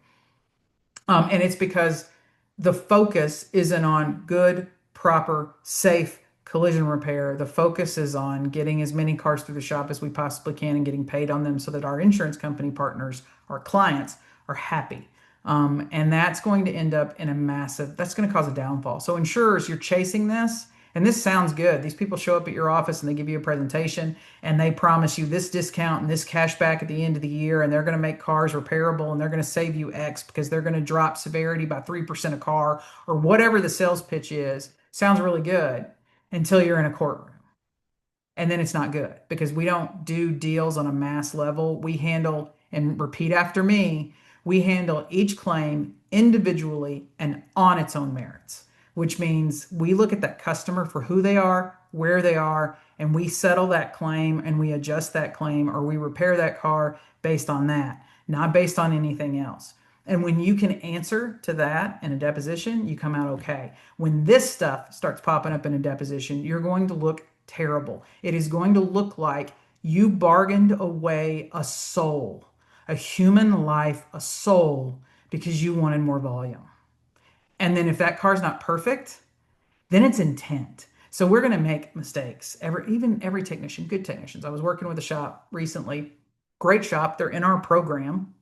And it's because the focus isn't on good, proper, safe collision repair. The focus is on getting as many cars through the shop as we possibly can and getting paid on them so that our insurance company partners, our clients, are happy. And that's going to end up in that's going to cause a downfall. So, insurers, you're chasing this, and this sounds good. These people show up at your office and they give you a presentation and they promise you this discount and this cash back at the end of the year, and they're going to make cars repairable and they're going to save you X because they're going to drop severity by 3% a car or whatever the sales pitch is. Sounds really good until you're in a courtroom. And then it's not good because we don't do deals on a mass level. We handle, and repeat after me, we handle each claim individually and on its own merits, which means we look at that customer for who they are, where they are, and we settle that claim and we adjust that claim or we repair that car based on that, not based on anything else. And when you can answer to that in a deposition, you come out okay. When this stuff starts popping up in a deposition, you're going to look terrible. It is going to look like you bargained away a soul, a human life, a soul, because you wanted more volume. And then if that car's not perfect, then it's intent. So we're going to make mistakes. Even every technician, good technicians. I was working with a shop recently, great shop. They're in our program.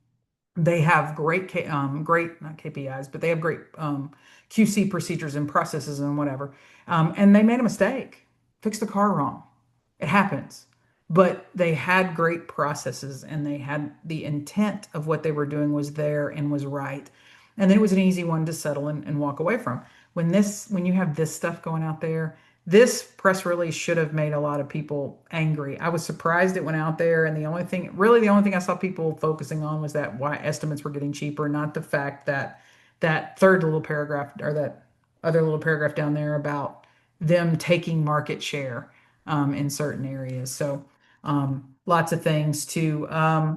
They have great not KPIs, but they have great QC procedures and processes and whatever. And they made a mistake, fixed the car wrong. It happens. But they had great processes and they had the intent of what they were doing was there and was right. And then it was an easy one to settle and walk away from. When you have this stuff going out there, this press release should have made a lot of people angry. I was surprised it went out there, and the only thing I saw people focusing on was that why estimates were getting cheaper, not the fact that that third little paragraph or that other little paragraph down there about them taking market share in certain areas. So lots of things to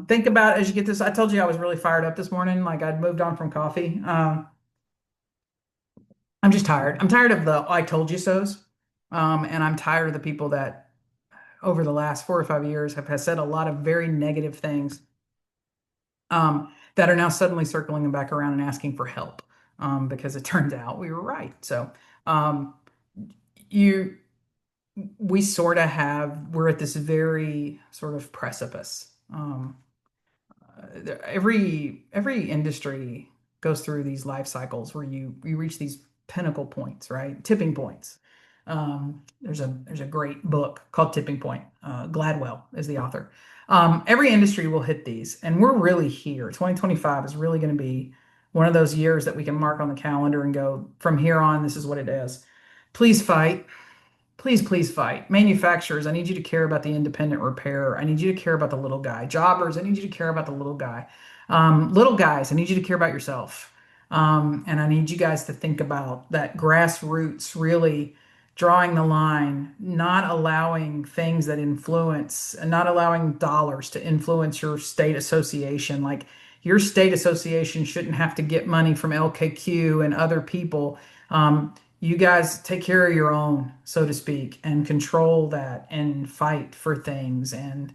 think about as you get this. I told you I was really fired up this morning, like I'd moved on from coffee. I'm just tired. I'm tired of the I told you so's. And I'm tired of the people that over the last 4 or 5 years have said a lot of very negative things that are now suddenly circling them back around and asking for help because it turns out we were right. So um, you we're at this very sort of precipice. Every industry goes through these life cycles where you reach these pinnacle points, right? Tipping points. There's a great book called Tipping Point. Gladwell is the author. Every industry will hit these, and we're really here. 2025 is really going to be one of those years that we can mark on the calendar and go, from here on, this is what it is. Please fight. Please, please fight. Manufacturers, I need you to care about the independent repairer. I need you to care about the little guy. Jobbers, I need you to care about the little guy. Little guys, I need you to care about yourself. And I need you guys to think about that grassroots, really drawing the line, not allowing things that influence, and not allowing dollars to influence your state association. Like your state association shouldn't have to get money from LKQ and other people. You guys take care of your own, so to speak, and control that and fight for things, and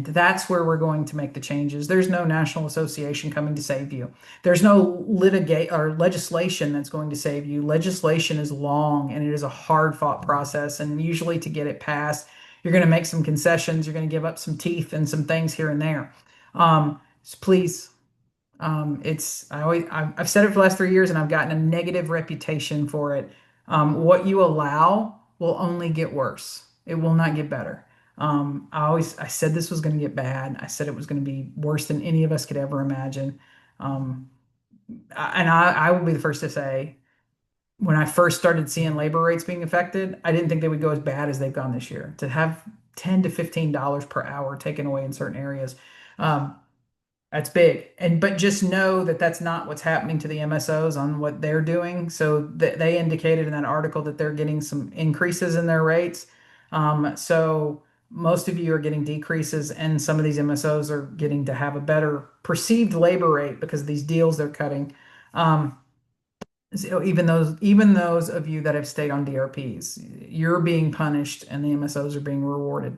that's where we're going to make the changes. There's no national association coming to save you. There's no litigate or legislation that's going to save you. Legislation is long and it is a hard fought process, and usually to get it passed, you're going to make some concessions, you're going to give up some teeth and some things here and there. So please, I've said it for the last 3 years, and I've gotten a negative reputation for it. What you allow will only get worse. It will not get better. I said this was going to get bad. I said it was going to be worse than any of us could ever imagine. Um, and I will be the first to say, when I first started seeing labor rates being affected, I didn't think they would go as bad as they've gone this year. To have $10 to $15 per hour taken away in certain areas. Um, that's big. And but just know that that's not what's happening to the MSOs on what they're doing. So they indicated in that article that they're getting some increases in their rates. So most of you are getting decreases, and some of these MSOs are getting to have a better perceived labor rate because of these deals they're cutting. So even those of you that have stayed on DRPs, you're being punished and the MSOs are being rewarded.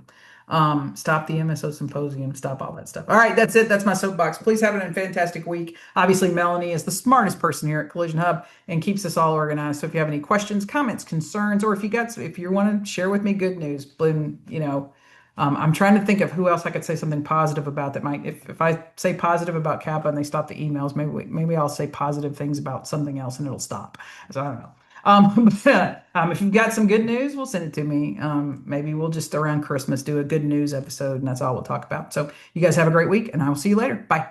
Stop the MSO Symposium, stop all that stuff. All right, that's it. That's my soapbox. Please have a fantastic week. Obviously, Melanie is the smartest person here at Collision Hub and keeps us all organized. So if you have any questions, comments, concerns, or if you want to share with me good news, I'm trying to think of who else I could say something positive about that might, if I say positive about CAPA and they stop the emails, maybe I'll say positive things about something else and it'll stop. So I don't know. If you've got some good news, we'll send it to me. Maybe we'll just around Christmas do a good news episode and that's all we'll talk about. So you guys have a great week and I will see you later. Bye.